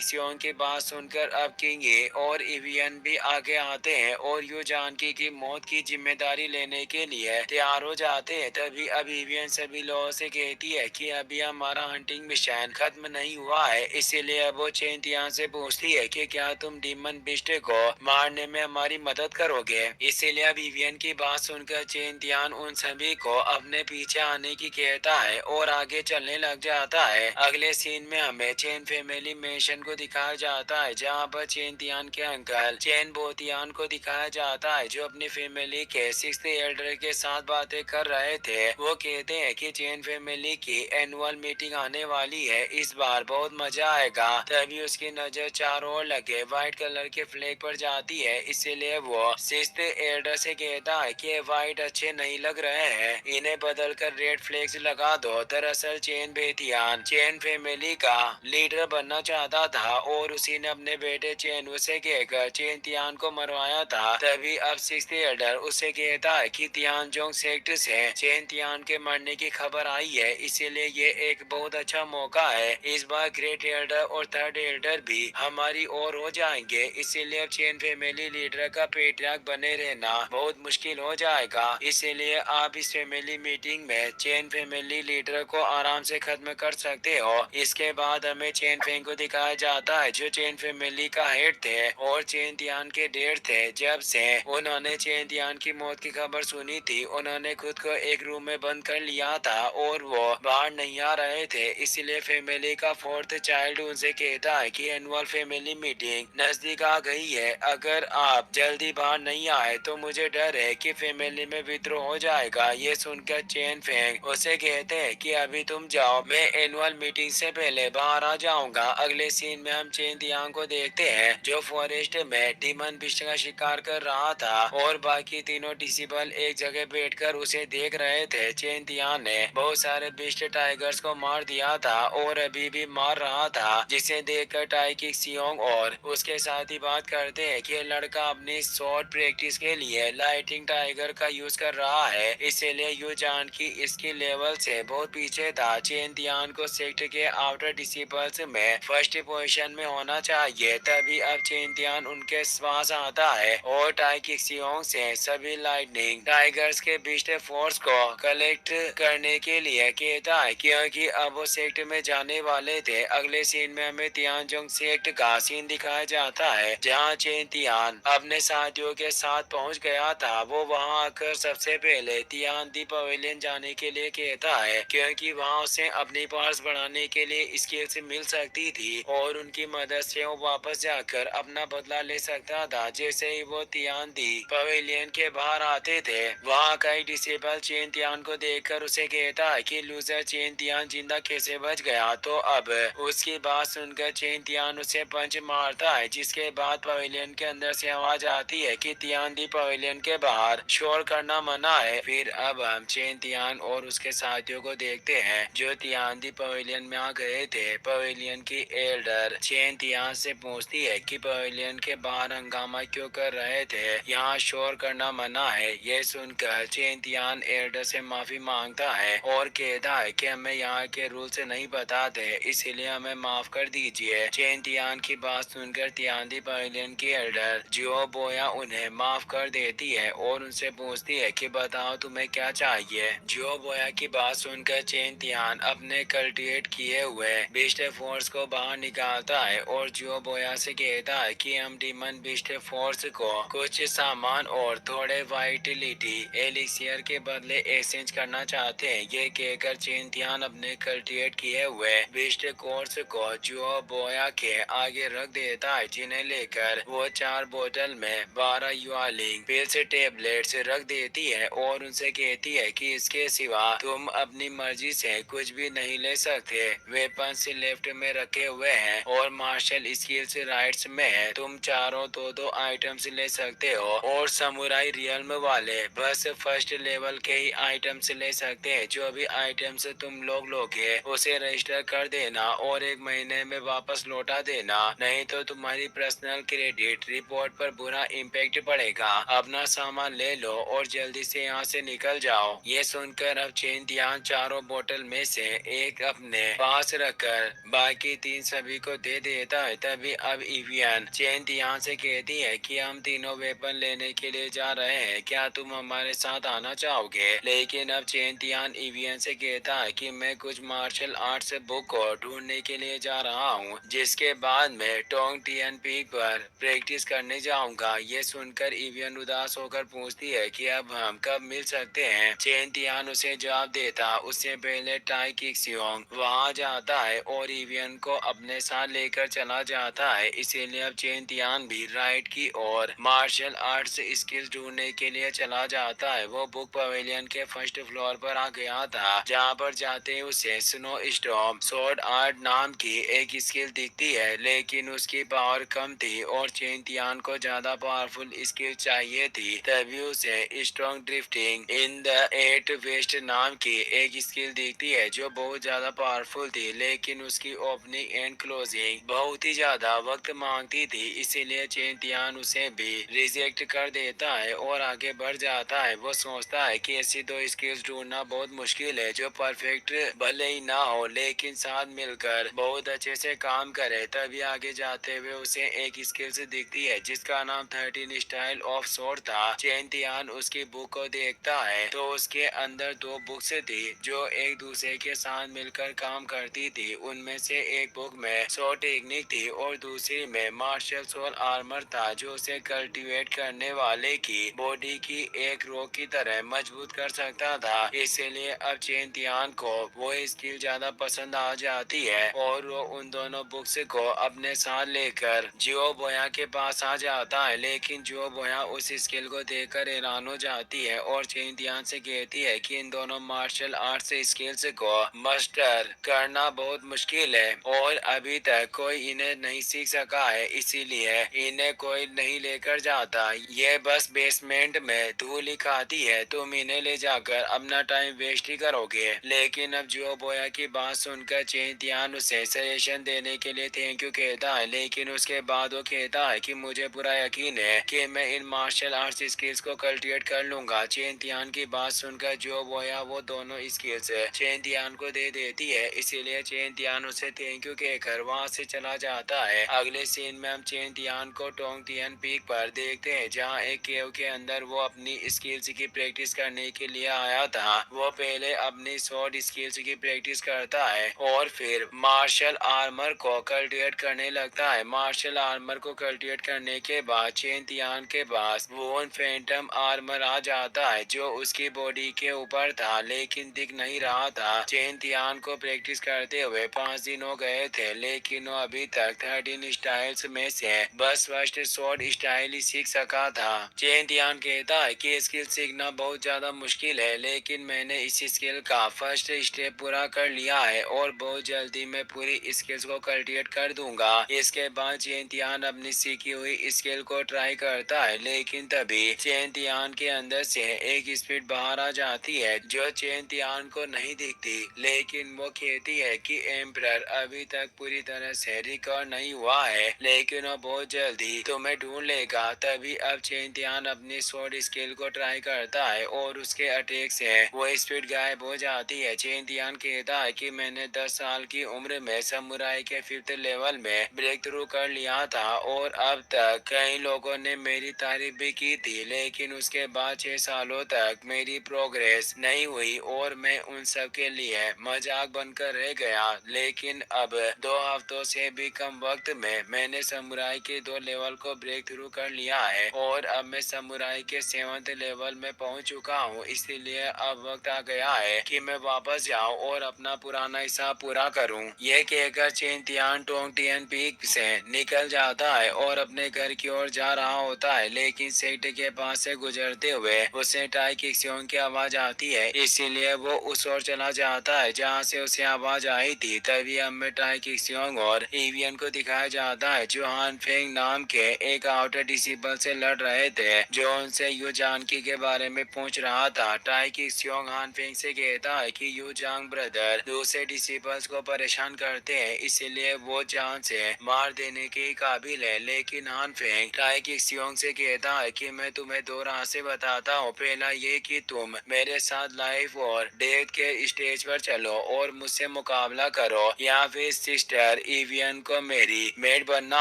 सियोंग की बात सुनकर अब किंगी और इवियन भी आगे आते हैं और यू जानकी की मौत की जिम्मेदारी लेने के लिए तैयार हो जाते हैं। तभी अब इवियन सभी लोगों से कहती है कि अभी हमारा हंटिंग मिशन खत्म नहीं हुआ है, इसीलिए अब वो चेन तियान से पूछती है कि क्या तुम डीमन बिस्ट को मारने में हमारी मदद करोगे। इसीलिए अब इवियन की बात सुनकर चेन तियान उन सभी को अपने पीछे आने की कहता है और आगे चलने लग जाता है। अगले सीन में हमें चेन फैमिली मेंशन को दिखाया जाता है, जहाँ पर चेन तियान के अंकल चेन बोतियान को दिखाया जाता है जो अपनी फैमिली के 6th एल्डर के साथ बातें कर रहे थे। वो कहते हैं कि चेन फैमिली की एनुअल मीटिंग आने वाली है, इस बार बहुत मजा आएगा। तभी उसकी नजर चारों ओर लगे व्हाइट कलर के फ्लैग पर जाती है, इसीलिए वो 6th एल्डर से कहता है कि व्हाइट अच्छे नहीं लग रहे हैं, इन्हें बदल कर रेड फ्लैग्स लगा दो। दरअसल चेन बेतियान चेन फैमिली का लीडर बनना चाहता था और उसी ने अपने बेटे चेन उसे कहकर चेन तियान को मरवाया था। तभी अब 6th एल्डर उसे कहता है कि तियानजोंग सेक्टर से चेन तियान के मरने की खबर आई है, इसीलिए ये एक बहुत अच्छा मौका है। इस बार ग्रेट एल्डर और 3rd एल्डर भी हमारी ओर हो जाएंगे, इसीलिए अब चेन फैमिली लीडर का पेट्रियार्क बने रहना बहुत मुश्किल हो जाएगा। इसीलिए आप इस फैमिली मीटिंग में चेन फैमिली लीडर को आराम से खत्म कर सकते हो। इसके बाद हमें चेन फेंग को दिखाया जाता है जो चेन फैमिली का हेड थे और चेन तियान के डेड थे। जब से उन्होंने चेन तियान की मौत की खबर सुनी थी, उन्होंने खुद को एक रूम में बंद कर लिया था और वो बाहर नहीं आ रहे थे, इसलिए फैमिली का 4th चाइल्ड उनसे कहता है कि एनुअल फैमिली मीटिंग नजदीक आ गई है, अगर आप जल्दी बाहर नहीं आए तो मुझे डर है कि फैमिली में विद्रोह हो जाएगा। ये सुनकर चेन फेंग उसे कहते हैं कि अभी तुम जाओ, मैं एनुअल मीटिंग से पहले बाहर आ जाऊंगा। अगले सीन में हम चेन तियांग को देखते हैं जो फॉरेस्ट में डीमन बिस्ट का शिकार कर रहा था और बाकी तीनों डिसिबल एक जगह बैठकर उसे देख रहे थे। चेन तियान ने बहुत सारे बिस्ट टाइगर्स को मार दिया था और अभी भी मार रहा था, जिसे देखकर टाइकी सियोंग और उसके साथ ही बात करते हैं कि लड़का अपनी शॉर्ट प्रैक्टिस के लिए लाइटिंग टाइगर का यूज कर रहा है, इसीलिए यू जान की इसकी लेवल से बहुत पीछे था। चेन तियान को सेक्टर के आउटर डिसिपल्स में फर्स्ट पोजीशन में होना चाहिए। तभी अब चेन तियान उनके पास आता है और टाइकी सियोंग से सभी लाइटनिंग टाइगर्स के बिस्ट फोर्स को कलेक्ट करने के लिए कहता है, क्योंकि अब वो सेक्टर में जाने वाले थे। अगले सीन में हमें तियानजोंग सेक्टर का सीन दिखाया जाता है जहाँ चेन तियान अपने साथियों के साथ पहुँच गया था। वो वहाँ आकर सबसे पहले तियान दी पवेलियन जाने के लिए कहता है, क्योंकि वहाँ उसे अपनी पावर्स बढ़ाने के लिए स्किल्स मिल सकती थी और उनकी मदद से वो वापस जाकर अपना बदला ले सकता था। जैसे ही वो तियान दी पवेलियन के बाहर आते थे, वहाँ कई डिसेबल चेन तियान को देखकर उसे कहता है कि लूजर चेन तियान जिंदा कैसे बच गया। तो अब उसकी बात सुनकर चेन तियान उसे पंच मारता है, जिसके बाद पवेलियन के अंदर से आवाज आती है कि तियान दी पवेलियन के बाहर शोर करना मना है। फिर अब हम चेन तियान और उसके साथियों को देखते हैं जो तियान दी पवेलियन में आ गए थे। पवेलियन की एल्डर चेन तियान से पूछती है कि पवेलियन के बाहर हंगामा क्यों कर रहे थे, यहाँ शोर करना मना है। ये सुनकर चेन तियान एल्डर से माफी मांगता है और कहता है कि हमें यहाँ के रूल से नहीं पता थे, इसीलिए हमें माफ कर दीजिए। चेन तियान की बात सुनकर तियान दी पवेलियन की एल्डर जियो बोया उन्हें माफ कर देती है और उनसे पूछती है कि बताओ तुम्हें क्या चाहिए। जियो बोया की बात सुनकर चेन तियान अपने कल्टिवेट किए हुए बिस्ट फोर्स को बाहर निकालता है और जियो बोया से कहता है कि हम डीमन बिस्ट फोर्स को कुछ सामान और थोड़े वाइटिलिटी एलिक्सियर के बदले एक्सचेंज करना चाहते हैं। ये कहकर चेन तियान अपने कल्टिवेट किए हुए बिस्ट कोर्स को जियो बोया के आगे रख देता है, जिन्हें लेकर वो 4 बोतल में 12 युआलिंग पिल्स टेबलेट्स उसे रख देती है और उनसे कहती है कि इसके सिवा तुम अपनी मर्जी से कुछ भी नहीं ले सकते। वेपन्स लेफ्ट में रखे हुए हैं और मार्शल स्किल्स राइट्स में है। तुम चारों दो दो आइटम्स ले सकते हो और समुराई रियल्म वाले बस फर्स्ट लेवल के ही आइटम्स ले सकते हैं। जो भी आइटम्स तुम लोग लोगे उसे रजिस्टर कर देना और 1 महीने में वापस लौटा देना, नहीं तो तुम्हारी पर्सनल क्रेडिट रिपोर्ट पर बुरा इम्पैक्ट पड़ेगा। अपना सामान ले लो और जल्दी से यहाँ से निकल जाओ। ये सुनकर अब चेन तियान चारों बोतल में से एक अपने पास रखकर बाकी 3 सभी को दे देता है। तभी अब इवियन चेन तियान से कहती है कि हम तीनों वेपन लेने के लिए जा रहे हैं, क्या तुम हमारे साथ आना चाहोगे? लेकिन अब चेन तियान इवियन से कहता है कि मैं कुछ मार्शल आर्ट्स बुक को ढूंढने के लिए जा रहा हूँ, जिसके बाद मैं टोंग टियन पीक पर प्रैक्टिस करने जाऊंगा। ये सुनकर इवियन उदास होकर पूछती है कि अब हम कब मिल सकते हैं? चेन तियान उसे जवाब देता उससे पहले टाई किक्सियोंग वहाँ जाता है और इवियन को अपने साथ लेकर चला जाता है। इसीलिए अब चेन तियान भी राइट की और मार्शल आर्ट्स स्किल्स ढूंढने के लिए चला जाता है। वो बुक पवेलियन के फर्स्ट फ्लोर पर आ गया था, जहाँ पर जाते ही उसे स्नो स्टॉर्म स्वॉर्ड आर्ट नाम की एक स्किल दिखती है, लेकिन उसकी पावर कम थी और चेन तियान को ज्यादा पावरफुल स्किल चाहिए थी। तभी उसे strong drifting in the eight west नाम की एक स्किल दिखती है जो बहुत ज्यादा पावरफुल थी, लेकिन उसकी ओपनिंग एंड क्लोजिंग बहुत ही ज्यादा वक्त मांगती थी। इसीलिए चेन तियान उसे भी रिजेक्ट कर देता है और आगे बढ़ जाता है। वो सोचता है कि ऐसी दो स्किल्स ढूंढना बहुत मुश्किल है जो परफेक्ट भले ही ना हो लेकिन साथ मिलकर बहुत अच्छे से काम करे। तभी आगे जाते हुए उसे एक स्किल्स दिखती है जिसका नाम 13 स्टाइल ऑफ स्वॉर्ड था। चेन तियान उसकी बुक को देखता है तो उसके अंदर 2 बुक्स थी जो एक दूसरे के साथ मिलकर काम करती थी। उनमें से एक बुक में स्वॉर्ड टेक्निक थी और दूसरी में मार्शल सोल आर्मर था जो उसे कल्टीवेट करने वाले की बॉडी की एक रॉक की तरह मजबूत कर सकता था। इसीलिए अब चेन तियान को वो स्किल ज्यादा पसंद आ जाती है और वो उन दोनों बुक्स को अपने साथ लेकर जियो बोया के पास आ जाता है। लेकिन जियो बोया उस स्किल को देखकर हैरान हो जाती है और चेन तियान से कहती है कि इन दोनों मार्शल आर्ट्स स्किल्स को मास्टर करना बहुत मुश्किल है और अभी तक कोई इन्हें नहीं सीख सका है, इसीलिए इन्हें कोई नहीं लेकर जाता। ये बस बेसमेंट में धूल ही खाती है, तुम इन्हें ले जाकर अपना टाइम वेस्ट ही करोगे। लेकिन अब जियो बोया की बात सुनकर चेन तियान उसे सजेशन देने के लिए थैंक यू कहता है, लेकिन उसके बाद वो कहता है कि मुझे पूरा यकीन है कि मैं इन मार्शल आर्ट्स स्किल्स को कल्टिवेट कर लूंगा। चेन तियान की बात सुनकर जियो बोया वो दोनों स्किल्स चेन तियान को दे देती है। इसीलिए चेन तियान उसे थैंक यू कहकर वहाँ से चला जाता है। अगले सीन में हम चेन तियान को टोंग टियन पीक पर देखते हैं जहाँ एक केव के अंदर वो अपनी स्किल्स की प्रैक्टिस करने के लिए आया था। वो पहले अपनी स्वॉर्ड स्किल्स की प्रैक्टिस करता है और फिर मार्शल आर्मर को कल्टिवेट करने लगता है। मार्शल आर्मर को कल्टिवेट करने के बाद चेन तियान के पास वोन फैंटम आर्मर आ जाता है जो उसकी बॉडी के ऊपर था लेकिन दिख नहीं रहा था। चेन तियान को प्रैक्टिस करते हुए 5 दिन हो गए थे लेकिन वो अभी तक 13 स्टाइल्स में से बस फर्स्ट स्वॉर्ड स्टाइल ही सीख सका था। चेन तियान कहता है कि स्किल सीखना बहुत ज्यादा मुश्किल है, लेकिन मैंने इस स्किल का फर्स्ट स्टेप पूरा कर लिया है और बहुत जल्दी मैं पूरी स्किल्स को कल्टिवेट कर दूंगा। इसके बाद चेन तियान अपनी सीखी हुई स्किल को ट्राई करता है, लेकिन तभी चेन तियान के अंदर से एक स्पीड बाहर आ जाती है जो चेन तियान को नहीं दिखती, लेकिन वो कहती है कि एम्परर अभी तक पूरी तरह से रिकवर नहीं हुआ है लेकिन वो बहुत जल्दी तुम्हें ढूंढ लेगा। तभी अब चेन तियान अपनी स्वॉर्ड स्किल को ट्राई करता है और उसके अटैक से वो स्पीड गायब हो जाती है। चेन तियान कहता है कि मैंने 10 साल की उम्र में समुराई के 5th लेवल में ब्रेक थ्रू कर लिया था और अब तक कई लोगों ने मेरी तारीफ भी की थी, लेकिन उसके बाद 6 सालों तक मेरी प्रोग्रेस नहीं हुई और मैं उन सब के लिए मजाक बनकर रह गया। लेकिन अब 2 हफ्तों से भी कम वक्त में मैंने समुराई के 2 लेवल को ब्रेक थ्रू कर लिया है और अब मैं समुराई के 7th लेवल में पहुंच चुका हूं। इसीलिए अब वक्त आ गया है कि मैं वापस जाऊं और अपना पुराना हिसाब पूरा करूं। ये कहकर चेन तियान टोंग टियन पीक से निकल जाता है और अपने घर की ओर जा रहा होता है, लेकिन सेक्टर के पास से गुजरते हुए उसे टाई किक्सियोंग की आवाज आती है, इसीलिए वो उस ओर चला जाता है जहाँ से उसे आवाज आई थी। तभी अब में टाई किक्सियोंग और एवियन को दिखाया जाता है जो हान फेंग नाम के एक आउटर डिसिबल से लड़ रहे थे, जो उनसे यू जानकी के बारे में पूछ रहा था। टाई किक्सियोंग हान फेंग से कहता है कि यू जांग ब्रदर दूसरे डिसिबल्स को परेशान करते हैं, इसीलिए वो जान से मार देने के काबिल है। लेकिन हान फेंग टाई किक्सियोंग से कहता है कि मैं तुम्हें दो राह से बताता हूँ। पहला ये कि तुम मेरे साथ लाइफ और डेथ के स्टेज पर चलो और मुझसे मुकाबला करो, या फिर सिस्टर एवियन को मेरी मेड बनना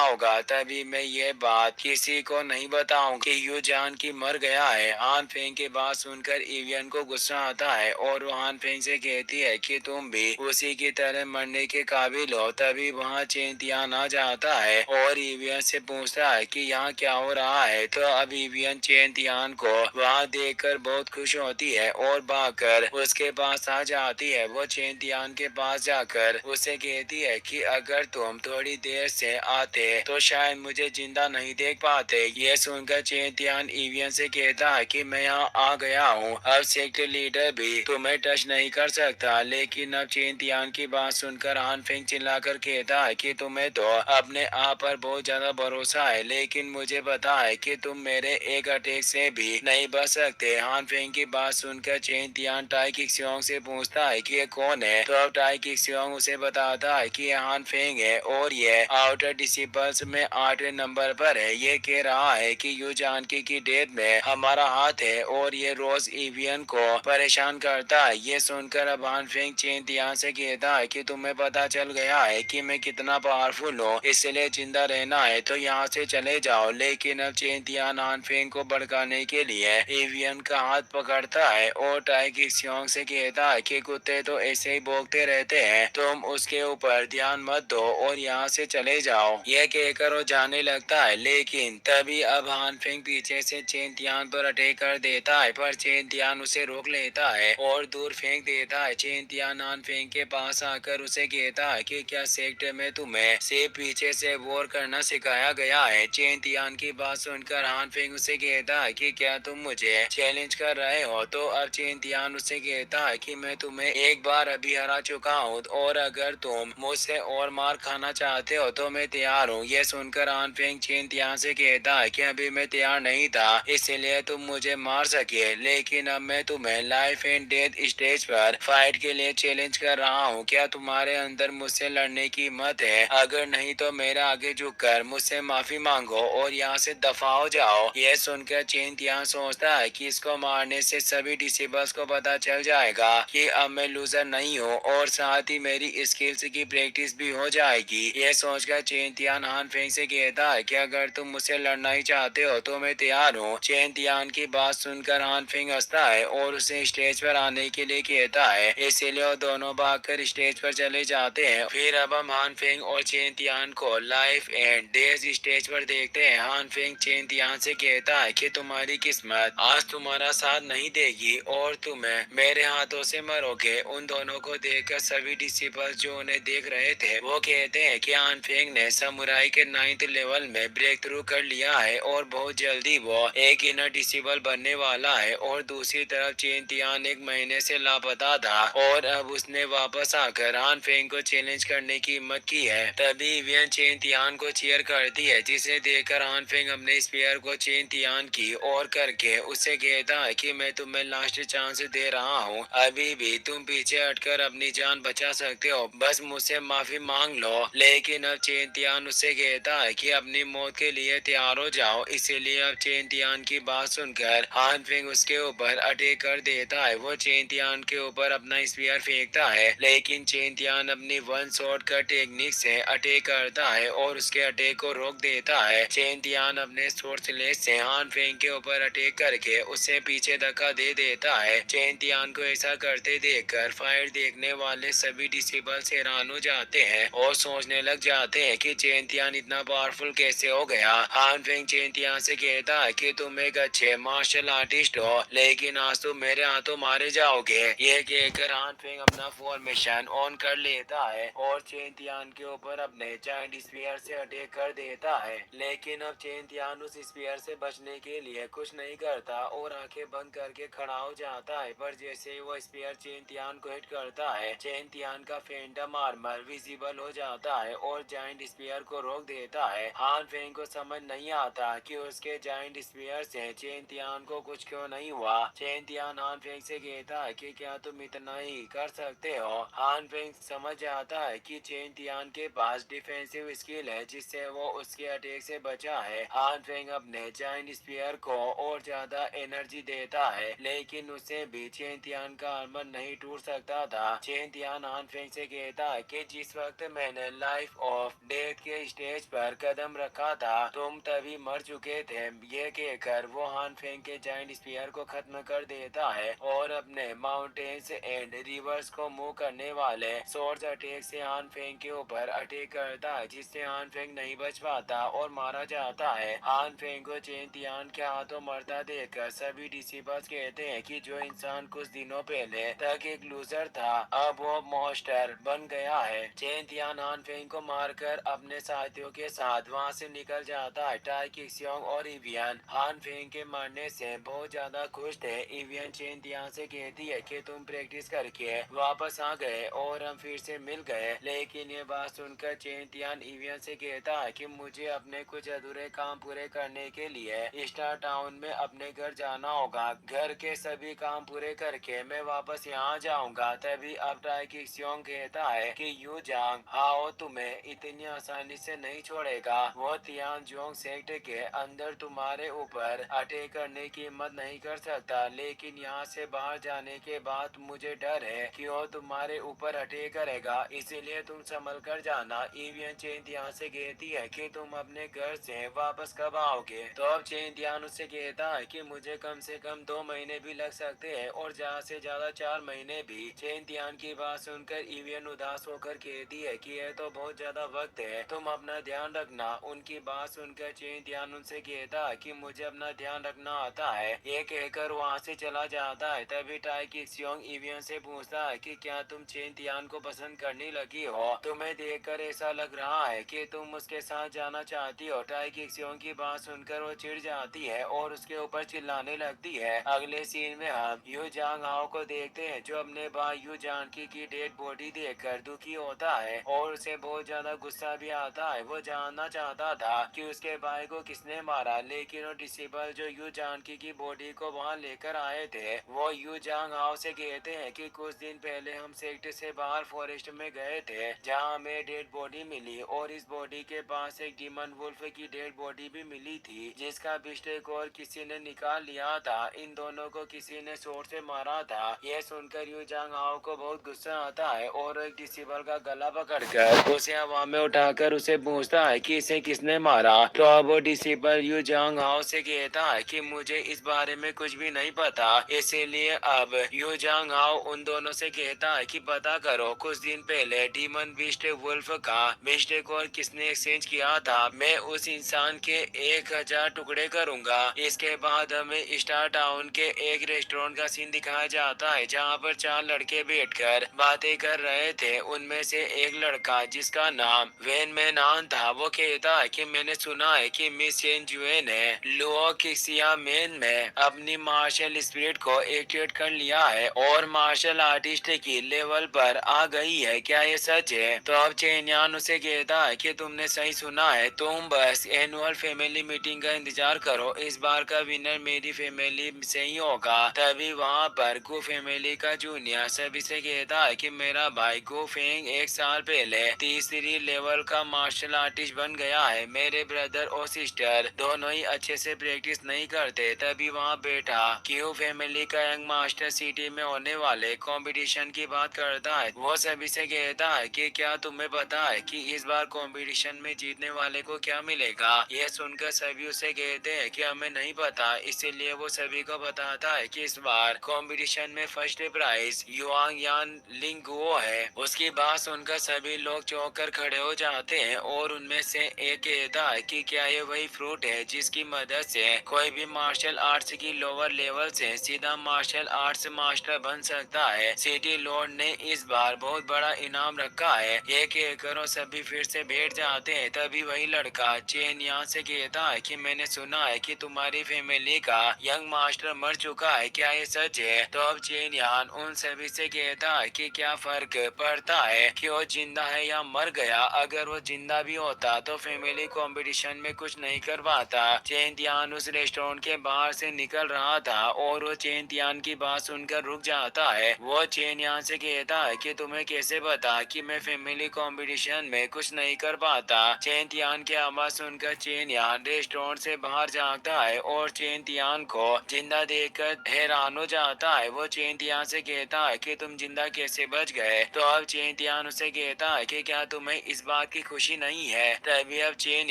होगा। तभी मैं ये बात किसी को नहीं बताऊं कि यू जान की मर गया है। हान फेंग की बात सुनकर एवियन को गुस्सा आता है और वो हान फेंग से कहती है कि तुम भी उसी की तरह मरने के काबिल हो। तभी वहाँ चेन तियान आ जाता है और एवियन से पूछता है कि यहाँ क्या हो रहा है। तो अब एवियन चेन तियान को वहाँ देखकर बहुत खुश होती है और भागकर उसके पास आ जाती है। वो चेन तियान के पास जाकर उसे कहती है कि अगर तुम थोड़ी देर से आते तो शायद मुझे जिंदा नहीं देख पाते। ये सुनकर चेन तियान एवियन से कहता है कि मैं यहाँ आ गया हूँ, अब सेक्टर लीडर भी तुम्हें टच नहीं कर सकता। लेकिन अब चेन तियान की बात सुनकर हान फेंग चिल्लाकर कहता है कि तुम्हें तो अपने आप पर बहुत ज्यादा भरोसा है, लेकिन मुझे पता है कि तुम मेरे एक अटैक से भी नहीं बच सकते। हान फेंग की बात सुनकर चेन तियान टाई किक्सियोंग से पूछता है कि ये कौन है। तो अब टाई किक्सियोंग उसे बताता है कि ये हान फेंग है और ये आउटर डिसिबल्स में 8वें नंबर पर है। ये कह रहा है कि यू जानकी की डेथ में हमारा हाथ है और ये रोज एवियन को परेशान करता है। ये सुनकर अब हान फेंग चेन तियान से कहता है कि तुम्हें पता चल गया है कि मैं कितना पावरफुल हूँ, इसलिए जिंदा रहना है तो यहाँ से चले जाओ। लेकिन अब चेन तियान हान फेंग को भड़काने के लिए एवियन का हाथ पकड़ता है और टाई किक्सियोंग से कहता है कि कुत्ते तो ऐसे ही भौंकते रहते हैं, तुम उसके ऊपर ध्यान मत दो और यहाँ से चले जाओ। यह कहकर वो जाने लगता है, लेकिन तभी अब हान फेंग पीछे से चेन तियान पर अटैक कर देता है, पर चेन तियान उसे रोक लेता है और दूर फेंक देता है। चेन तियान हान फेंग के पास आकर उसे कहता है कि क्या सेक्टर में तुम्हें से पीछे से वॉर करना सिखाया गया है। चेन तियान की बात सुनकर हान फेंग उसे कहता है कि क्या तुम मुझे चैलेंज कर रहे हो। तो अब चेन तियान उससे कहता है कि मैं तुम्हें एक बार अभी हरा चुका हूँ और अगर तुम मुझसे और मार खाना चाहते हो तो मैं तैयार हूँ। यह सुनकर हान फेंग चेन तियान से कहता है कि अभी मैं तैयार नहीं था इसलिए तुम मुझे मार सके, लेकिन अब मैं तुम्हें लाइफ एंड डेथ स्टेज पर फाइट के लिए चैलेंज कर रहा हूँ। क्या तुम्हारे अंदर मुझसे लड़ने की हिम्मत है? अगर नहीं तो मेरे आगे झुककर मुझसे माफी मांगो और यहाँ से दफा हो जाओ। यह सुनकर चेन तियान सोचता है कि इसको मारने से सभी डिसेबल्स को पता चल जाएगा कि अब मैं लूजर नहीं हूँ और साथ ही मेरी स्किल्स की प्रैक्टिस भी हो जाएगी। यह सोचकर चेन तियान हान फेंग से कहता है कि अगर तुम मुझसे लड़ना ही चाहते हो तो मैं तैयार हूँ। चेन तियान की बात सुनकर हान फेंग हंसता है और उसे स्टेज पर आने के लिए कहता है, इसीलिए वो दोनों भागकर स्टेज पर चले जाते हैं। फिर अब हम हान फेंग और चेन तियान को लाइफ एंड डेथ स्टेज पर देखते हैं। हान फेंग चेन तियान से कहता है कि तुम्हारी किस्मत आज तुम्हारा साथ नहीं देगी और तुम्हें मेरे हाथों से मरोगे। उन दोनों को देखकर सभी डिसिबल्स जो उन्हें देख रहे थे वो कहते हैं कि हान फेंग ने समुराई के 9th लेवल में ब्रेक थ्रू कर लिया है और बहुत जल्दी वो एक इनर डिसिबल बनने वाला है। और दूसरी तरफ चेन तियान एक महीने से लापता था और अब उसने वापस आकर हान फेंग को चैलेंज करने की हिम्मत की है। तभी एवियन चेन तियान को चीयर करती है, जिसे देखकर हान फेंग अपने स्पीयर को चेन तियान की ओर करके उससे कहता है कि मैं तुम्हें लास्ट चांस दे रहा हूँ, अभी भी तुम पीछे हटकर अपनी जान बचा सकते हो, बस मुझसे माफी मांग लो। लेकिन अब चेन तियान उससे कहता है कि अपनी मौत के लिए तैयार हो जाओ। इसीलिए अब चेन तियान की बात सुनकर हान फेंग उसके ऊपर अटैक कर देता है। वो चेन तियान के ऊपर अपना स्पीयर फेंकता है, लेकिन चेन तियान अपनी वन शॉट का टेक्निक से अटैक करता है और उसके अटैक को रोक देता है। चेन तियान अपने शॉर्ट स्लेज से हान फेंग के ऊपर अटैक करके उसे पीछे धक्का दे देता है। चेन तियान को ऐसा करते देखकर फाइट देखने वाले सभी डिसेबल्स हैरान हो जाते हैं और सोचने लग जाते हैं कि चेन तियान इतना पावरफुल कैसे हो गया। हान फेंग चेन तियान से कहता है कि तुम एक अच्छे मार्शल आर्टिस्ट हो, लेकिन आज तुम मेरे हाथों मारे जाओगे। यह कहकर हान फेंग अपना फॉर्मेशन ऑन कर लेता है और चेन तियान के ऊपर अपने जायंट स्पीयर से अटैक कर देता है। लेकिन अब चेन तियान उस स्पीयर से बचने के लिए कुछ नहीं करता और आंखें बंद करके खड़ा हो जाता है। पर जैसे ही वो स्पीयर चेन तियान को हिट करता है, चेन तियान का फेंटम आर्मर विजिबल हो जाता है और जाइंट स्पीयर को रोक देता है। हान फेंग को समझ नहीं आता कि उसके जाइंट स्पीयर से चेन तियान को कुछ क्यों नहीं हुआ। चेन तियान हान फेंग से कहता है कि क्या तुम इतना ही कर सकते हो। हान फेंग समझ आता है कि चेन तियान के पास डिफेंसिव स्किल है जिससे वो उसके अटैक से बचा है। हान फेंग अपने जाइंट स्पीयर को और ज्यादा एनर्जी देता है, लेकिन उससे भी चेन तियान का आर्मर नहीं टूट सकता था। चेन तियान हान फेंग से कहता है कि जिस वक्त मैंने लाइफ ऑफ डेथ के स्टेज पर कदम रखा था तुम तभी मर चुके थे। ये कहकर वो हान फेंग के जाइंट स्पीयर को खत्म कर देता है और अपने माउंटेन्स एंड रिवर्स को मूव करने वाले सोर्स अटैक से हान फेंग के ऊपर अटैक करता है, जिससे हान फेंग नहीं बच पाता और मारा जाता है। हान फेंग को चेन तियान के हाथों मरता देखकर सभी डिसिबल्स कहते हैं कि जो इंसान कुछ दिनों पहले तक एक लूजर था अब वो मॉन्स्टर बन गया है। चेन तियान हान फेंग को मारकर अपने साथियों के साथ वहां से निकल जाता है। टाई किक्सियोंग और इवियन हान फेंग के मारने से बहुत ज्यादा खुश थे। इवियन चेन तियान से कहती है कि तुम प्रैक्टिस करके वापस आ गए और हम फिर से मिल गए, लेकिन ये बात सुनकर चेन तियान इवियन से कहता है कि मुझे अपने कुछ अधूरे काम पूरे करने के लिए स्टार टाउन में अपने घर जाना होगा। घर के सभी काम पूरे करके मैं वापस यहाँ जाऊंगा। तभी अब टाई किक्सियोंग कहता है कि यू जांग हाओ तुम्हें इतनी आसानी से नहीं छोड़ेगा। वो तियान जोंग सेक्ट के अंदर तुम्हारे ऊपर अटैक करने की हिम्मत नहीं कर सकता, लेकिन यहाँ से बाहर जाने के बाद मुझे डर है कि वो तुम्हारे ऊपर अटैक करेगा, इसीलिए तुम संभल कर जाना। इवियन चेन तियान से कहती है कि तुम अपने घर से वापस कब आओगे। तो अब चेन तियान उससे कहता है कि मुझे कम से कम 2 महीने भी लग सकते हैं और ज्यादा से ज्यादा 4 महीने भी। चेन तियान की बात सुनकर इवियन उदास होकर कहती है कि यह तो बहुत ज्यादा वक्त है, तुम अपना ध्यान रखना। उनकी बात सुनकर चेन तियान उनसे कहता है कि मुझे अपना ध्यान रखना आता है। ये कहकर वहाँ से चला जाता है। तभी टाई किक्सियोंग इवियन से पूछता है कि क्या तुम चेन तियान को पसंद करने लगी हो। तुम्हें देखकर ऐसा लग रहा है कि तुम उसके साथ जाना चाहती हो। टाई किक्सियोंग की बात सुनकर वो चिढ़ जाती है और उसके ऊपर चिल्लाने लगती है। अगले सीन में हम यू जांग हाओ को देखते हैं जो अपने भाई यू जानकी की डेड बॉडी देखकर दुखी होता है और उसे बहुत ज्यादा गुस्सा भी आता है। वो जानना चाहता था कि उसके भाई को किसने मारा, लेकिन वो डिसेबल जो यू जानकी की बॉडी को वहाँ लेकर आए थे वो यू जांग हाओ से कहते हैं कि कुछ दिन पहले हम सेक्टर से बाहर फॉरेस्ट में गए थे जहाँ हमें डेड बॉडी मिली और इस बॉडी के पास एक डीमन वुल्फ की डेड बॉडी भी मिली थी जिसका बिस्टेक और किसी ने निकाल लिया था। इन दोनों को किसी ने शॉट से मारा था। यह सुनकर यू जांग हाओ को बहुत गुस्सा आता है और एक डिसेबल का गला पकड़कर उसे हवा में उठाकर उसे पूछता है कि इसे किसने मारा। तो अब वो डिसेबल यू जांग हाओ से कहता है कि मुझे इस बारे में कुछ भी नहीं पता, इसीलिए अब यू जांग हाओ उन दोनों से कहता है कि पता करो कुछ दिन पहले डीमन बिस्ट वुल्फ का बिस्टेक और किसने एक्सचेंज किया था। मैं उस इंसान के 1000 टुकड़े करूंगा। इसके बाद हमें स्टार टाउन के एक रेस्टोरेंट का सीन दिखाया जाता है जहाँ पर 4 लड़के बैठकर बातें कर रहे थे। उनमें से एक लड़का जिसका नाम वेन मैनान था वो कहता है कि मैंने सुना है कि मिस चेन जुए ने लुओ किसिया मेन में अपनी मार्शल स्पिरिट को एक्टिवेट कर लिया है और मार्शल आर्टिस्ट की लेवल पर आ गई है। क्या ये सच है? तो अब चेन्यान उसे कहता है कि तुमने सही सुना है, तुम बस एनुअल फैमिली मीटिंग का इंतजार करो, इस बार का विनर मेरी फैमिली से ही होगा। तभी वहाँ पर गु फैमिली का जूनियर सभी से कहता है कि मेरा भाई गु फेंग 1 साल पहले तीसरी लेवल का मार्शल आर्टिस्ट बन गया है। मेरे ब्रदर और सिस्टर दोनों ही अच्छे से प्रैक्टिस नहीं करते। तभी वहाँ बैठा क्यू फैमिली का यंग मास्टर सिटी में होने वाले कंपटीशन की बात करता है। वो सभी से कहता है कि क्या तुम्हें पता है कि इस बार कंपटीशन में जीतने वाले को क्या मिलेगा। यह सुनकर सभी उसे कहते हैं कि हमें नहीं पता, इसीलिए वो सभी को बताता है कि इस बार कंपटीशन में फर्स्ट प्राइज युआंग यान लिंगुओ है। उसकी बात सुनकर सभी लोग चौंक कर खड़े हो जाते हैं और उनमें से एक कहता है कि क्या ये वही फ्रूट है जिसकी मदद से कोई भी मार्शल आर्ट्स की लोअर लेवल से सीधा मार्शल आर्ट्स मास्टर बन सकता है। सिटी लॉर्ड ने इस बार बहुत बड़ा इनाम रखा है। ये कहकर वो सभी फिर से बैठ जाते हैं। तभी वही लड़का चेन यहाँ से कहता है कि मैंने सुना है कि तुम्हारे तुम्हारी फैमिली का यंग मास्टर मर चुका है, क्या ये सच है? तो अब चेन यान उन सभी से कहता है कि क्या फर्क पड़ता है कि वो जिंदा है या मर गया। अगर वो जिंदा भी होता तो फैमिली कंपटीशन में कुछ नहीं कर पाता। चेन यान उस रेस्टोरेंट के बाहर से निकल रहा था और वो चेन यान की बात सुनकर रुक जाता है। वो चेन यान से कहता है कि तुम्हें कैसे पता कि मैं फैमिली कंपटीशन में कुछ नहीं कर पाता। चेन यान की आवाज सुनकर चेन यान रेस्टोरेंट से बाहर झांकता है और चेन यान को जिंदा देखकर हैरान हो जाता है। वो चेन यान से कहता है कि तुम जिंदा कैसे बच गए? तो अब चेन यान उसे कहता है कि क्या तुम्हें इस बात की खुशी नहीं है? तभी अब चेन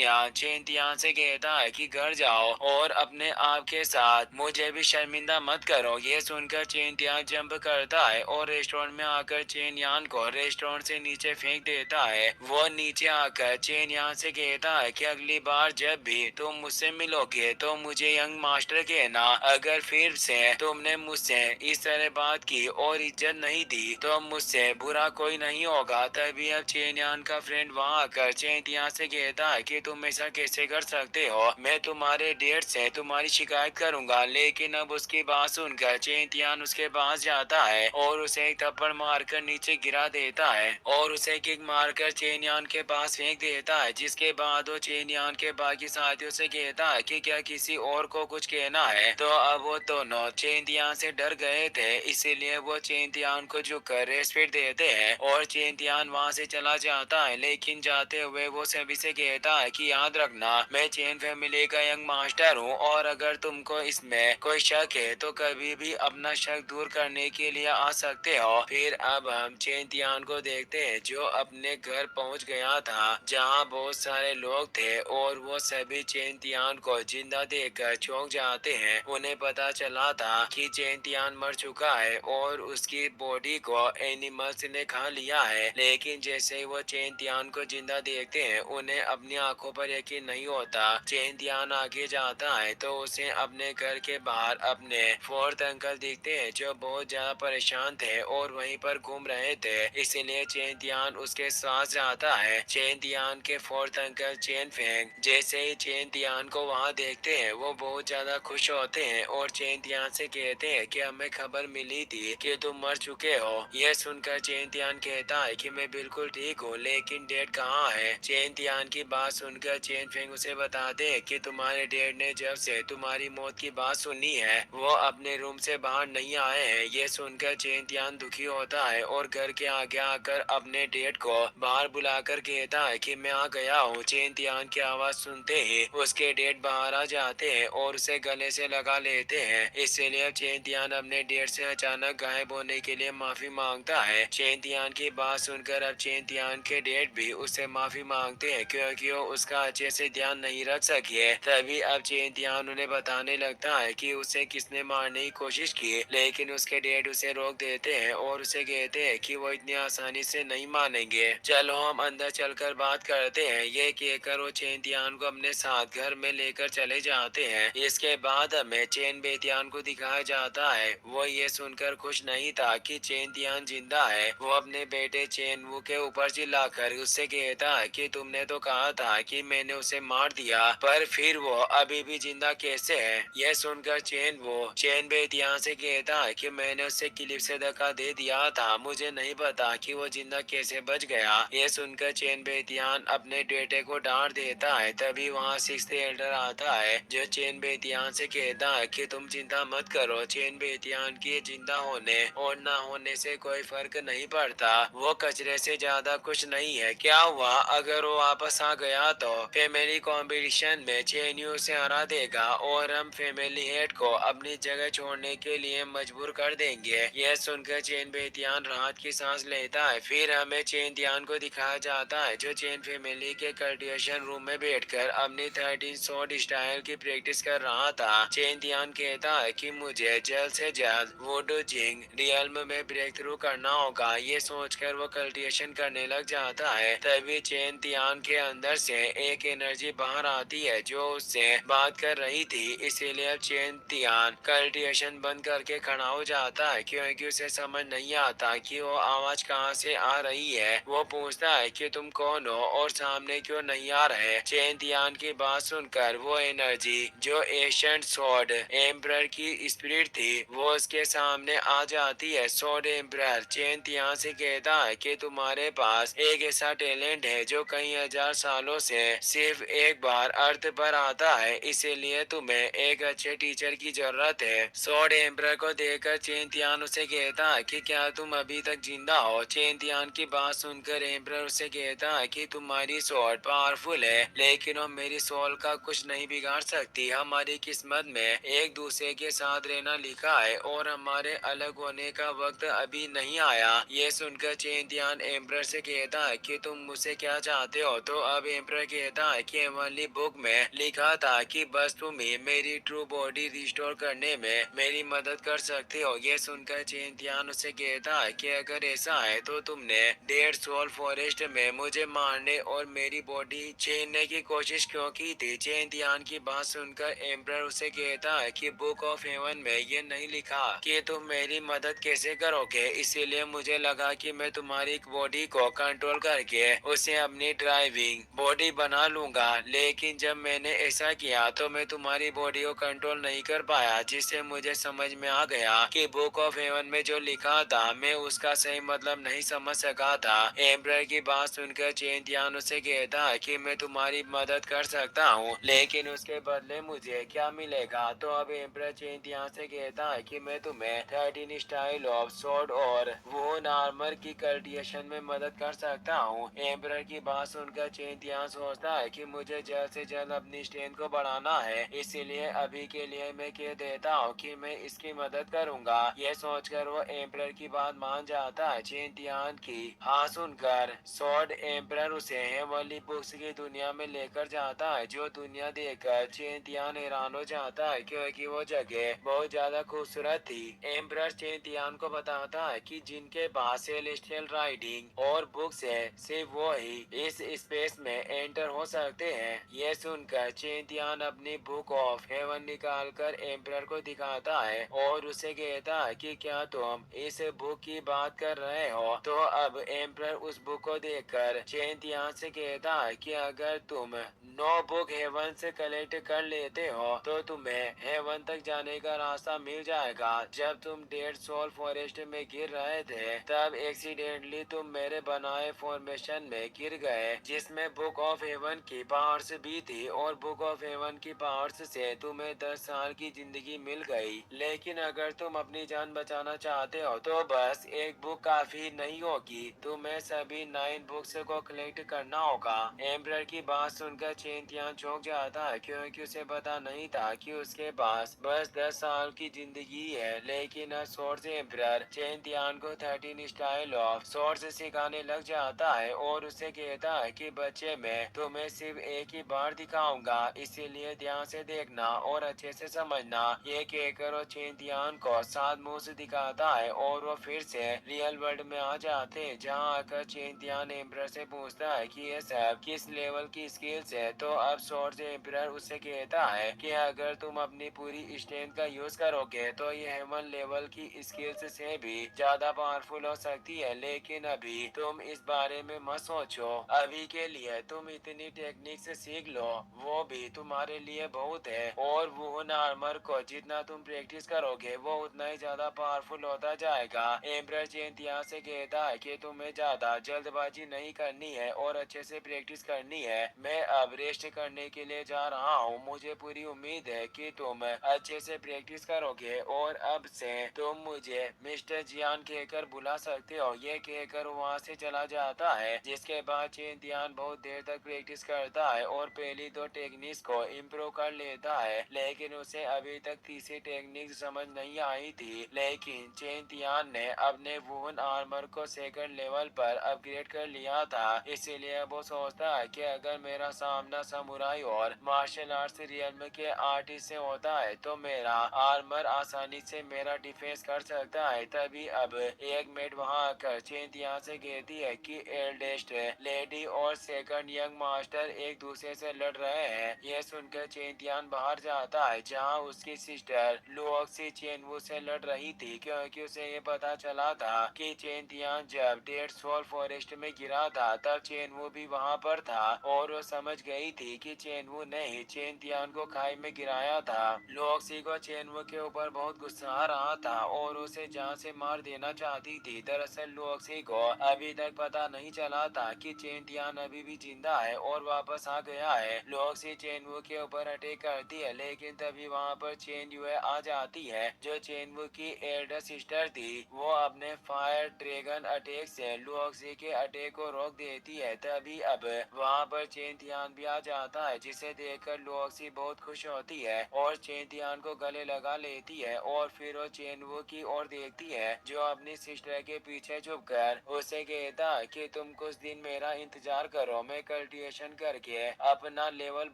यान से कहता है कि घर जाओ और अपने आप के साथ मुझे भी शर्मिंदा मत करो। ये सुनकर चेन यान जंप करता है और रेस्टोरेंट में आकर चेन यान को रेस्टोरेंट से नीचे फेंक देता है। वो नीचे आकर चेन यान से कहता है कि अगली बार जब भी तुम मुझसे मिलोगे तो मुझे यंग मास्टर कहना। अगर फिर से तुमने मुझसे इस तरह बात की और इज्जत नहीं दी तो मुझसे बुरा कोई नहीं होगा। तभी अब चेन यान का फ्रेंड वहाँ आकर चेन यान से कहता है कि तुम ऐसा कैसे कर सकते हो? मैं तुम्हारे डेट से तुम्हारी शिकायत करूंगा। लेकिन अब उसकी बात सुनकर चेन यान उसके पास जाता है और उसे एक थप्पड़ मारकर नीचे गिरा देता है और उसे किक मारकर चेन यान के पास फेंक देता है। जिसके बाद वो चेन यान के बाकी साथियों से कहता है कि क्या किसी और को कुछ कहना है? तो अब वो दोनों चेन यान से डर गए थे, इसीलिए वो चेन यान को झुककर रेस्पेक्ट देते हैं और चेन यान वहाँ से चला जाता है। लेकिन जाते हुए वो सभी से कहता है कि याद रखना, मैं चेन फैमिली का यंग मास्टर हूँ और अगर तुमको इसमें कोई शक है तो कभी भी अपना शक दूर करने के लिए आ सकते हो। फिर अब हम चेन यान को देखते हैं जो अपने घर पहुँच गया था जहाँ बहुत सारे लोग थे और वो सभी चेन यान को जिंदा देखकर चौंक जाते हैं। उन्हें पता चला था कि चेन यान मर चुका है और उसकी बॉडी को एनिमल्स ने खा लिया है। लेकिन जैसे ही वो चेन यान को जिंदा देखते हैं उन्हें अपनी आंखों पर यकीन नहीं होता। चेन यान आगे जाता है तो उसे अपने घर के बाहर अपने फोर्थ अंकल दिखते हैं जो बहुत ज्यादा परेशान थे और वहीं पर घूम रहे थे, इसीलिए चेन यान उसके साथ जाता है। चेन यान के फोर्थ अंकल चेन फेंग जैसे ही चेन यान को वहाँ देखते हैं वो बहुत ज्यादा खुश होते हैं और चेन यान से कहते हैं कि हमें खबर मिली थी कि तुम मर चुके हो। यह सुनकर चेन यान कहता है कि मैं बिल्कुल ठीक हूँ, लेकिन डैड कहाँ है? चेन यान की बात सुनकर चेन फेंग उसे बताते हैं कि तुम्हारे डैड ने जब से तुम्हारी मौत की बात सुनी है वो अपने रूम से बाहर नहीं आए हैं। ये सुनकर चेन यान दुखी होता है और घर के आगे आकर अपने डैड को बाहर बुलाकर कहता है कि मैं आ गया हूँ। चेन यान की आवाज सुनते ही उसके डैड बाहर आ जाते हैं और उसे गले से लगा लेते हैं। इसलिए चेन यान अपने डैड से अचानक गायब होने के लिए माफी मांगता है। चेन यान की बात सुनकर अब चेन यान के डैड भी उससे माफी मांगते हैं क्योंकि वो उसका अच्छे से ध्यान नहीं रख सके। तभी अब चेन यान उन्हें बताने लगता है कि उसे किसने मारने की कोशिश की, लेकिन उसके डैड उसे रोक देते हैं और उसे कहते हैं कि वो इतनी आसानी से नहीं मानेंगे। चलो हम अंदर चलकर बात करते हैं। ये कहकर वो चेन यान को अपने साथ घर में लेकर चले जाते हैं। इसके बाद हमें चेन बेतियान को दिखाया जाता है। वो ये सुनकर खुश नहीं था कि चेन यान जिंदा है। वो अपने बेटे चेन वू के ऊपर चिल्लाकर उससे कहता है कि तुमने तो कहा था कि मैंने उसे मार दिया, पर फिर वो अभी भी जिंदा कैसे है? यह सुनकर चेन बेतियान से कहता है कि मैंने उसे क्लिप से धक्का दे दिया था, मुझे नहीं पता कि वो जिंदा कैसे बच गया। यह सुनकर चेन बेतियान अपने बेटे को डांट देता है। तभी वहाँ सिक्स्थ एल्डर आता है जो चेन बेतियान से कहता है कि तुम चिंता मत करो, चेन बेतियान की जिंदा होने और ना होने से कोई फर्क नहीं पड़ता, वो कचरे से ज्यादा कुछ नहीं है। क्या हुआ अगर वो वापस आ गया तो फैमिली कंपटीशन में चेन यू से हरा देगा और हम फैमिली हेड को अपनी जगह छोड़ने के लिए मजबूर कर देंगे। यह सुनकर चेन बेतियान राहत की सांस लेता है। फिर हमें चेन यान को दिखाया जाता है जो चेन फैमिली के कल्टिवेशन रूम में बैठकर अपनी 13 शॉट स्टाइल की प्रैक्टिस कर रहा था। चेन यान कहता है कि मुझे जल्द से जल्द वुडू जिंग रियल्म में ब्रेक थ्रू करना होगा। ये सोचकर वो कल्टिवेशन करने लग जाता है। तभी चेन यान के अंदर से एक एनर्जी बाहर आती है जो उससे बात कर रही थी, इसीलिए अब चेन यान कल्टिवेशन बंद करके खड़ा हो जाता है क्योंकि उसे समझ नहीं आता कि वो आवाज कहाँ से आ रही है। वो पूछता है कि तुम कौन हो और सामने क्यों नहीं आ रहे? चेन यान की बात सुनकर वो एनर्जी थी। जो एशियंट स्वॉर्ड एम्परर की स्पिरिट थी वो उसके सामने आ जाती है। स्वॉर्ड एम्परर चेन तियान से कहता है कि तुम्हारे पास एक ऐसा टैलेंट है जो कई हजार सालों से सिर्फ एक बार अर्थ पर आता है, इसीलिए तुम्हें एक अच्छे टीचर की जरूरत है। स्वॉर्ड एम्परर को देखकर चेन तियान उसे कहता है कि क्या तुम अभी तक जिंदा हो। चेन तियान की बात सुनकर एम्परर उसे कहता है कि तुम्हारी स्वॉर्ड पावरफुल है लेकिन वो मेरी सोल का कुछ नहीं बिगाड़ सकती। हमारी किस्मत में एक दूसरे के साथ रहना लिखा है और हमारे अलग होने का वक्त अभी नहीं आया। ये सुनकर चेन तियान एम्परर से कहता है कि तुम मुझसे क्या चाहते हो। तो अब एम्परर कहता है कि हेवनली बुक में लिखा था कि बस तुम ही मेरी ट्रू बॉडी रिस्टोर करने में मेरी मदद कर सकते हो। ये सुनकर चेन तियान उसे कहता है कि अगर ऐसा है तो तुमने डेड सोल फॉरेस्ट में मुझे मारने और मेरी बॉडी छीनने की कोशिश क्यों की थी। चेन तियान की बात सुनकर एम्परर उसे कहता है कि बुक ऑफ हेवन में ये नहीं लिखा कि तुम मेरी मदद कैसे करोगे, इसीलिए मुझे लगा कि मैं तुम्हारी बॉडी को कंट्रोल करके उसे अपनी ड्राइविंग बॉडी बना लूंगा। लेकिन जब मैंने ऐसा किया तो मैं तुम्हारी बॉडी को कंट्रोल नहीं कर पाया, जिससे मुझे समझ में आ गया कि बुक ऑफ हेवन में जो लिखा था मैं उसका सही मतलब नहीं समझ सका था। एम्परर की बात सुनकर चेन तियान उसे कहता है कि मैं तुम्हारी मदद कर सकता हूँ लेकिन उसके बदले मुझे क्या मिलेगा। तो अब एम्परर चेन तियान से कहता है कि मैं तुम्हें 13 स्टाइल ऑफ स्वॉर्ड और वुन आर्मर की कल्टिवेशन में मदद कर सकता हूँ। एम्परर की बात सुनकर चेन तियान सोचता है कि मुझे जल्द से जल्द अपनी स्ट्रेंथ को बढ़ाना है, इसीलिए अभी के लिए मैं कह देता हूँ कि मैं इसकी मदद करूंगा। यह सोचकर वो एम्परर की बात मान जाता है। चेन तियान की हाँ सुनकर स्वॉर्ड एम्परर उसे हेवनली बुक्स की दुनिया में लेकर जाता है। जो दुनिया देखकर चेन तियान हैरान हो जाता है क्योंकि वो जगह बहुत ज्यादा खूबसूरत थी। एम्परर चेन तियान को बताता है कि जिनके पास सेलेस्टियल राइडिंग और बुक्स है सिर्फ वो ही इस स्पेस में एंटर हो सकते हैं। यह सुनकर चेन तियान अपनी बुक ऑफ हेवन निकाल कर एम्परर को दिखाता है और उसे कहता है कि क्या तुम इस बुक की बात कर रहे हो। तो अब एम्परर उस बुक को देखकर चेन तियान से कहता है कि अगर तुम 9 बुक हेवन से कलेक्ट कर लेते हो तो तुम्हें हेवन तक जाने का रास्ता मिल जाएगा। जब तुम डेड सोल फॉरेस्ट में गिर रहे थे तब एक्सीडेंटली तुम मेरे बनाए फॉर्मेशन में गिर गए जिसमें बुक ऑफ हेवन की पावर्स भी थी और बुक ऑफ हेवन की पावर्स से तुम्हें 10 साल की जिंदगी मिल गई। लेकिन अगर तुम अपनी जान बचाना चाहते हो तो बस एक बुक काफी नहीं होगी, तुम्हें सभी 9 बुक्स को कलेक्ट करना होगा। एम्परर की बात सुनकर चेन तियान चौंक जाता है क्योंकि उसे पता नहीं था कि उसके पास बस 10 साल की जिंदगी है। लेकिन स्वॉर्ड एम्परर चेन तियान को 13 स्टाइल ऑफ स्वॉर्ड सिखाने लग जाता है और उसे कहता है कि बच्चे मैं तुम्हें सिर्फ एक ही बार दिखाऊंगा, इसीलिए ध्यान से देखना और अच्छे से समझना। ये कहकर वो चेन तियान को 7 मुंह से दिखाता है और वो फिर से रियल वर्ल्ड में आ जाते हैं, जहाँ आकर चेन तियान एम्परर से पूछता है कि ये सब किस लेवल की स्किल्स है। तो अब स्वॉर्ड एम्परर उससे कहता है कि अगर तुम अपनी पूरी स्ट्रेंथ का यूज करोगे तो ये हेवन लेवल की स्किल्स से भी ज्यादा पावरफुल हो सकती है, लेकिन अभी तुम इस बारे में मत सोचो। अभी के लिए तुम इतनी टेक्निक से सीख लो वो भी तुम्हारे लिए बहुत है और वो आर्मर को जितना तुम प्रैक्टिस करोगे वो उतना ही ज्यादा पावरफुल होता जाएगा। एम्परर चेन तियान से कहता है कि तुम्हें ज्यादा जल्दबाजी नहीं करनी है और अच्छे से प्रैक्टिस करनी है। मैं अब रेस्ट करने के लिए जा रहा हूँ, मुझे पूरी उम्मीद है कि तुम अच्छे से प्रैक्टिस करोगे और अब से तुम मुझे मिस्टर जियान कहकर बुला सकते हो। ये कहकर वहाँ से चला जाता है, जिसके बाद चेन तियान बहुत देर तक प्रैक्टिस करता है और पहली 2 टेक्निक्स को इम्प्रूव कर लेता है, लेकिन उसे अभी तक तीसरी टेक्निक समझ नहीं आई थी। लेकिन चेन तियान ने अपने वुन आर्मर को सेकंड लेवल पर अपग्रेड कर लिया था, इसीलिए वो सोचता है कि अगर मेरा सामना समुराई और मार्शल आर्ट्स रियल्म के आर्टिस्ट से होता है तो मेरा आर्मर आसानी से मेरा डिफेंस कर सकता है। तभी अब एक मेट वहां आकर चेन तियान से कहती है कि एल्डेस्ट लेडी और सेकंड यंग मास्टर एक दूसरे से लड़ रहे हैं। यह सुनकर चेन तियान बाहर जाता है, जहां उसकी सिस्टर लुओक्सी चेनवू से लड़ रही थी, क्योंकि उसे ये पता चला था कि चेन तियान जब डेड सोल फॉरेस्ट में गिरा था तब चेनवू भी वहां पर था और वो समझ गई थी कि चेनवू ने ही चेन तियान को खाई में गिराया था। लुओक्सी को चेन वू के ऊपर बहुत गुस्सा आ रहा था और उसे जान से मार देना चाहती थी। दरअसल लुओक्सी को अभी तक पता नहीं चला था कि चेन तियान अभी भी जिंदा है और वापस आ गया है। लुओक्सी चेन वू के ऊपर अटैक करती है, लेकिन तभी वहाँ पर चेन युए आ जाती है जो चेन वू की एल्डर सिस्टर थी। वो अपने फायर ड्रैगन अटैक से लुओक्सी के अटैक को रोक देती है। तभी अब वहाँ पर चेन तियान भी आ जाता है, जिसे देखकर लुओक्सी बहुत खुश होती है और चेन तियान को गले लगा लेती है और फिर वो चेन वू की ओर देखती है जो अपनी सिस्टर के पीछे छुपकर उसे कहता है कि तुम कुछ दिन मेरा इंतजार करो, मैं कल्टिवेशन करके अपना लेवल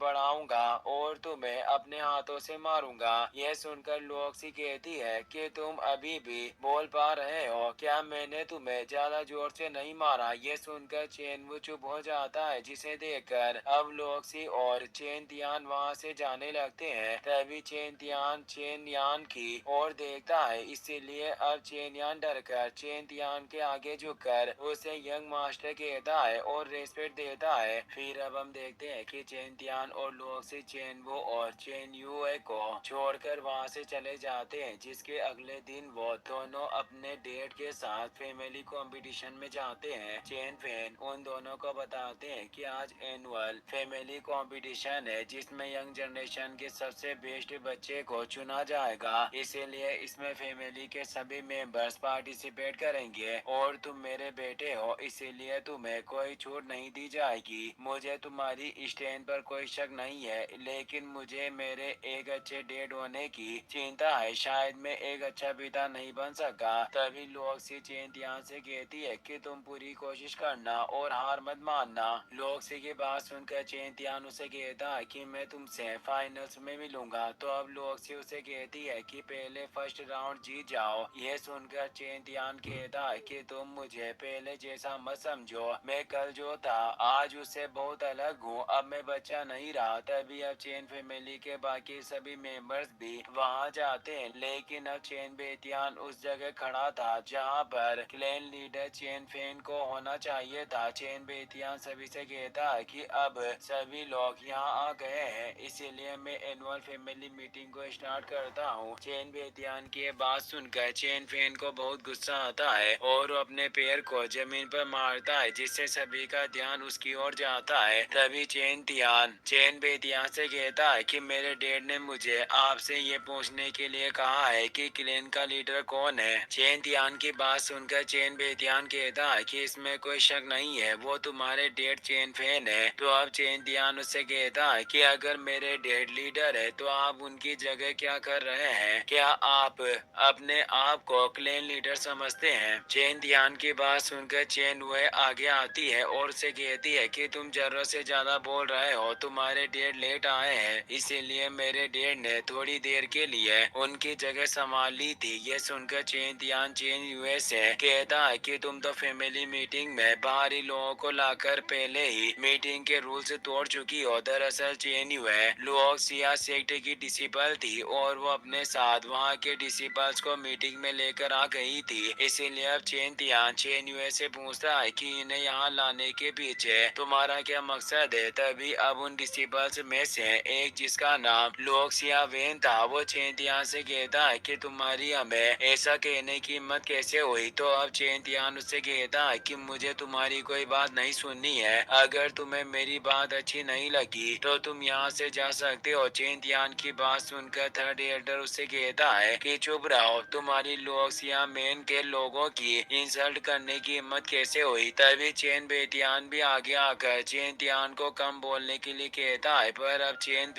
बढ़ाऊंगा और तुम्हें अपने हाथों से मारूंगा। यह सुनकर लुओक्सी कहती है कि तुम अभी भी बोल पा रहे हो क्या? मैंने तुम्हें ज्यादा जोर से नहीं मारा। ये सुनकर चेन वो चुप हो जाता है, जिसे देखकर अब लुओक्सी और चेन तियान वहाँ से जाने लगते हैं। तभी चेन तियान चेन यान की ओर देखता है, इसीलिए अब चेन यान डरकर चेन तियान के आगे झुककर उसे यंग मास्टर कहता है और रेस्पेक्ट देता है। फिर अब हम देखते हैं कि चेन तियान और लुओक्सी चेन वो और चेन युए को छोड़कर वहाँ से चले जाते हैं, जिसके अगले दिन वो दोनों अपने डेट के साथ फैमिली कंपटीशन में जाते हैं। चेन फैन उन दोनों को बताते हैं कि आज एनुअल फैमिली कंपटीशन है, जिसमें यंग जनरेशन के सबसे बेस्ट बच्चे को चुना जाएगा, इसीलिए इसमें फैमिली के सभी मेंबर्स पार्टिसिपेट करेंगे और तुम मेरे बेटे हो, इसीलिए तुम्हें कोई छूट नहीं दी जाएगी। मुझे तुम्हारी स्टैंड पर कोई शक नहीं है, लेकिन मुझे मेरे एक अच्छे डेड होने की चिंता है। शायद मैं एक अच्छा पिता नहीं बन सका। तभी लुओक्सी चेन तियान से कहती है कि तुम पूरी कोशिश करना और हार मत मानना। लुओक्सी की बात सुनकर चेन तियान उसे कहता है कि मैं तुमसे फाइनल्स में मिलूंगा। तो अब लुओक्सी उसे कहती है कि पहले फर्स्ट राउंड जीत जाओ। यह सुनकर चेन तियान कहता है कि तुम मुझे पहले जैसा मत समझो, मैं कल जो था आज उससे बहुत अलग हूँ, अब मैं बच्चा नहीं रहा। तभी अब चेन फैमिली के बाकी सभी मेंबर्स भी वहाँ जाते हैं, लेकिन अब चेन बेतियान उस जगह खड़ा था जहाँ पर क्लैन लीडर चेन फैन को होना चाहिए था। चेन बेतियान सभी से कहता है कि अब सभी लोग यहाँ आ गए हैं, इसीलिए मैं एनुअल फैमिली मीटिंग को स्टार्ट करता हूँ। चेन बेतियान की बात सुनकर चेन फैन को बहुत गुस्सा आता है और वो अपने पैर को जमीन पर मारता है, जिससे सभी का ध्यान उसकी ओर जाता है। तभी चेन बेतियान से कहता है कि मेरे डैड ने मुझे आपसे ये पूछने के लिए कहा है कि क्लैन का लीडर कौन है। चेन तियान की बात सुनकर चेन बेतियान कहता है कि इसमें कोई शक नहीं है, वो तुम्हारे डैड चेन फैन है। तो अब चेन तियान उससे कहता है कि अगर मेरे डैड लीडर है तो आप उनकी जगह क्या कर रहे हैं? क्या आप अपने आप को क्लैन लीडर समझते हैं? चेन तियान की बात सुनकर चेन वह आगे आती है और उसे कहती है कि तुम जरूरत से ज्यादा बोल रहे हो, तुम्हारे डैड लेट आए हैं, इसीलिए मेरे डैड ने थोड़ी देर के लिए उनकी जगह संभाल ली थी। ये सुनकर चेन तियान चेन यूएस से कहता है कि तुम तो फैमिली मीटिंग में बाहरी लोगों को लाकर पहले ही मीटिंग के रूल्स तोड़ चुकी हो। दरअसल चेन यूए लुओक्सिया सेक्ट की डिसिपल थी और वो अपने साथ वहाँ के डिसिपल्स को मीटिंग में लेकर आ गई थी, इसीलिए अब चेन तियान चेन यूए से पूछता है कि इन्हें यहाँ लाने के पीछे तुम्हारा क्या मकसद है। तभी अब उन डिसिपल्स में से एक, जिसका नाम लुओक्सिया वेन था, वो चेन तियान से कहता है कि तुम्हारी हमें ऐसा कहने की हिम्मत कैसे हुई। तो अब चेन तियान उससे कहता है कि मुझे तुम्हारी कोई बात नहीं सुननी है, अगर तुम्हें मेरी बात अच्छी नहीं लगी तो तुम यहाँ से जा सकते हो। चेन तियान की बात सुनकर थर्ड एल्डर उससे कहता है कि चुप रहो, तुम्हारी लुओक्सिया मेन के लोगों की इंसल्ट करने की हिम्मत कैसे हुई। तभी चेन बेतियान भी आगे आकर चेन तियान को कम बोलने के लिए कहता है, पर अब चेन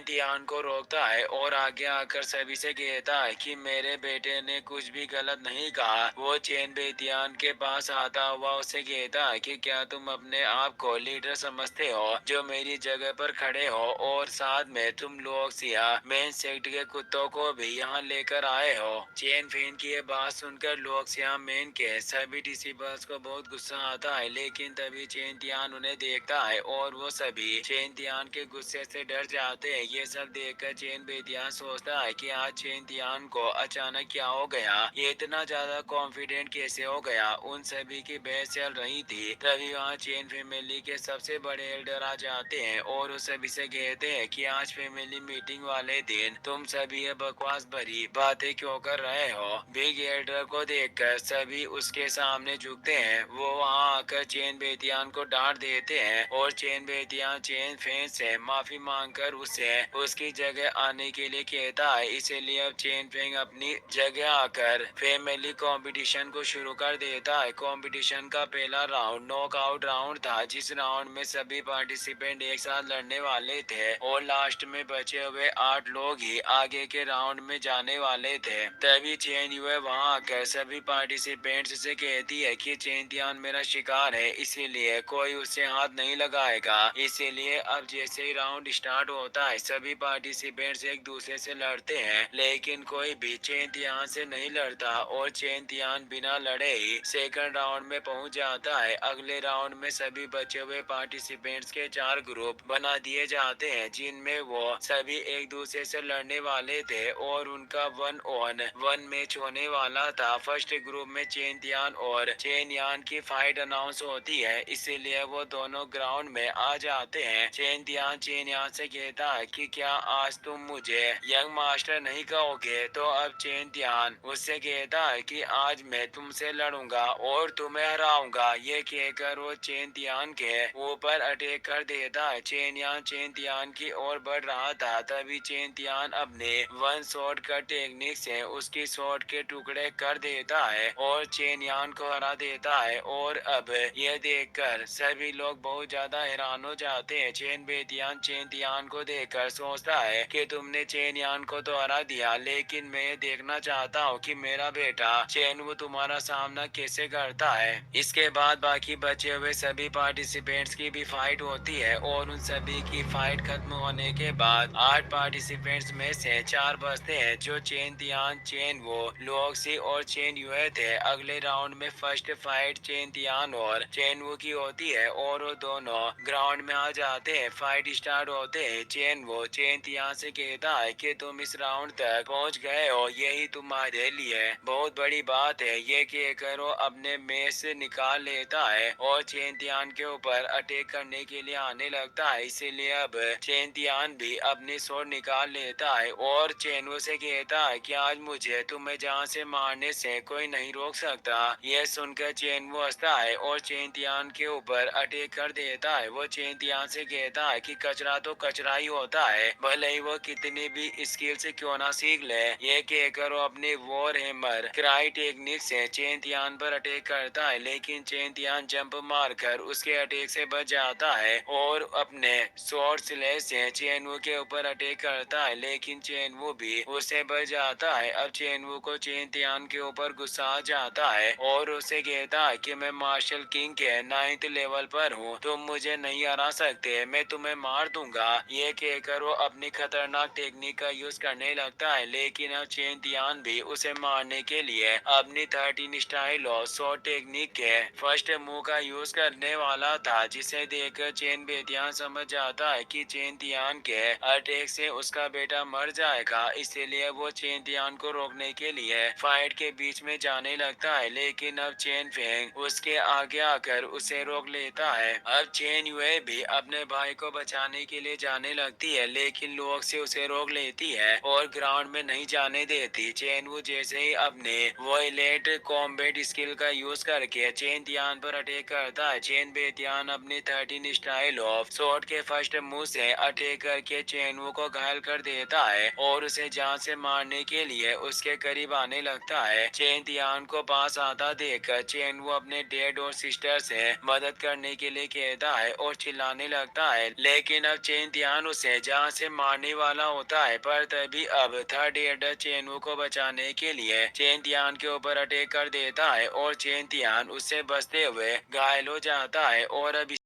तियान को रोकता है और आगे आकर सभी से कहता है कि मेरे बेटे ने कुछ भी गलत नहीं कहा। वो चेन बेतियान के पास आता हुआ उसे कहता है कि क्या तुम अपने आप को लीडर समझते हो जो मेरी जगह पर खड़े हो, और साथ में तुम लुओक्सिया मेन सेक्ट के कुत्तों को भी यहाँ लेकर आए हो। चेन फेन की ये बात सुनकर लुओक्सिया मेन के सभी डिसिपल्स को बहुत गुस्सा आता है, लेकिन तभी चेन तियान उन्हें देखता है और वो सभी चेन तियान के गुस्से से डर जाते हैं। ये सब देखकर चेन बेतियान सोचता है कि आज चेन तियान को अचानक क्या हो गया, ये इतना ज्यादा कॉन्फिडेंट कैसे हो गया। उन सभी की बहस चल रही थी, तभी वहाँ चेन फैमिली के सबसे बड़े एल्डर आ जाते हैं और उस सभी से कहते हैं कि आज फैमिली मीटिंग वाले दिन तुम सभी ये बकवास भरी बातें क्यों कर रहे हो। बिग एल्डर को देखकर सभी उसके सामने झुकते हैं। वो वहाँ आकर चेन बेतियान को डांट देते हैं और चेन बेतियान चेन फेंग से माफी मांगकर उसे उसकी जगह आने के लिए कहता है। इसीलिए अब चेन फेंग अपनी जगह आकर फैमिली कंपटीशन को शुरू कर देता है। कंपटीशन का पहला राउंड नॉकआउट राउंड था, जिस राउंड में सभी पार्टिसिपेंट एक साथ लड़ने वाले थे और लास्ट में बचे हुए 8 लोग ही आगे के राउंड में जाने वाले थे। तभी चेन युए वहाँ आकर सभी पार्टिसिपेंट्स से कहती है कि चेन तियान मेरा शिकार है, इसीलिए कोई उससे हाथ नहीं लगाएगा। इसीलिए अब जैसे ही राउंड स्टार्ट होता है सभी पार्टिसिपेंट्स एक दूसरे से लड़ते हैं, लेकिन कोई भी चेन तियान से नहीं लड़ता और चेन तियान बिना लड़े ही सेकंड राउंड में पहुंच जाता है। अगले राउंड में सभी बचे हुए पार्टिसिपेंट्स के 4 ग्रुप बना दिए जाते हैं, जिनमें वो सभी एक दूसरे से लड़ने वाले थे और उनका 1-on-1 मैच होने वाला था। फर्स्ट ग्रुप में चेन तियान और चेन यान की फाइट अनाउंस होती है, इसीलिए वो दोनों ग्राउंड में आ जाते हैं। चेन तियान चेन यान से कहता है कि क्या आज तुम मुझे यंग मास्टर नहीं कहोगे। तो अब चेन तियान उससे कहता है कि आज मैं तुमसे लड़ूंगा और तुम्हें हराऊंगा। ये कहकर वो चेन तियान के ऊपर अटैक कर देता है। चेन यान चेन तियान की ओर बढ़ रहा था, तभी चेन तियान अपने वन शॉट का टेक्निक से उसकी शॉट के टुकड़े कर देता है और चेन यान को हरा देता है। और अब यह देखकर सभी लोग बहुत ज्यादा हैरान हो जाते हैं। चेन बेतियान चेन तियान को देखकर सोचता है कि तुमने चेन यान को तो हरा दिया, लेकिन मैं देखना चाहता हूँ कि मेरा बेटा चेन वो तुम्हारा सामना कैसे करता है। इसके बाद बाकी बचे हुए सभी पार्टिसिपेंट्स की भी फाइट होती है और उन सभी की फाइट खत्म होने के बाद 8 पार्टिसिपेंट्स में से 4 बचते हैं, जो चेन तियान चेन वो लुओक्सी और चेन युए थे। अगले राउंड में फर्स्ट फाइट चेन तियान और चेन वो की होती है और वो दोनों ग्राउंड में आ जाते हैं। फाइट स्टार्ट होते हैं। चेन वो चेन तियान से कहता है कि तुम इस राउंड तक पहुंच गए हो, यही तुम्हारे लिए बहुत बड़ी बात है। ये कहकर वो अपने मेज से निकाल लेता है और चेन तियान के ऊपर अटैक करने के लिए आने लगता है। इसीलिए अब चेन तियान भी अपनी स्वॉर्ड निकाल लेता है और चेनवो से कहता है कि आज मुझे तुम्हें जान से मारने से कोई नहीं रोक सकता। यह सुनकर चेनवो हंसता है और चेन तियान के ऊपर अटैक कर देता है। वो चेन तियान से कहता है कि कचरा तो कचरा ही होता है, भले ही वो कितनी भी स्किल से क्यों ना सीख ले। ये कहकर वो अपने वॉर हैमर क्राई टेक्निक से चेन तियान पर अटैक करता है, लेकिन चेन तियान जंप मारकर उसके अटैक से बच जाता है और अपने शॉर्ट स्लेश से चेनवू के ऊपर अटैक करता है, लेकिन चेनवू भी उससे बच जाता है। अब चेनवू को चेन तियान के ऊपर गुस्सा आ जाता है और उसे कहता है कि मैं मार्शल किंग के 9th लेवल पर हूँ, तुम मुझे नहीं हरा सकते, मैं तुम्हें मार दूंगा। ये कहकर वो अपनी खतरनाक टेक्निक का यूज करने लगता है, लेकिन अब चेन तियान भी उसे मारने के लिए अपनी 13 स्टाइल और शॉर्ट टेक्निक के फर्स्ट मूव का यूज करने वाला था, जिसे देखकर चेन बेतियान समझ जाता है कि चेन तियान के अटैक से उसका बेटा मर जाएगा। इसीलिए वो चेन तियान को रोकने के लिए फाइट के बीच में जाने लगता है, लेकिन अब चेन फेंग उसके आगे आकर उसे रोक लेता है। अब चेन युए भी अपने भाई को बचाने के लिए जाने लगती है, लेकिन लोग से उसे रोक लेती है और ग्राउंड में नहीं जाने देती। चेन वो जैसे ही अपने वॉयलेट कॉम्बैट स्किल का यूज करके चेन तियान पर अटैक करता है, चेन बेतियान अपनी 13 स्टाइल ऑफ शॉट के फर्स्ट मूव से अटैक करके चेनवू को घायल कर देता है और उसे जान से मारने के लिए उसके करीब आने लगता है। चेन तियान को पास आता देखकर चेनवू अपने डैड और सिस्टर से मदद करने के लिए कहता है और चिल्लाने लगता है, लेकिन अब चेन तियान उसे जान से मारने वाला होता है। पर तभी अब थर्ड एडर चेनवू को बचाने के लिए चेन तियान के ऊपर अटैक कर देता है और चेन तियान उससे बचते हुए घायल हो जाता है। और अब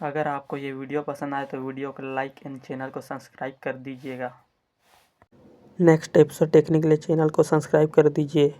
अगर आपको ये वीडियो पसंद आए तो वीडियो को लाइक एंड चैनल को सब्सक्राइब कर दीजिएगा। नेक्स्ट एपिसोड देखने के लिए चैनल को सब्सक्राइब कर दीजिए।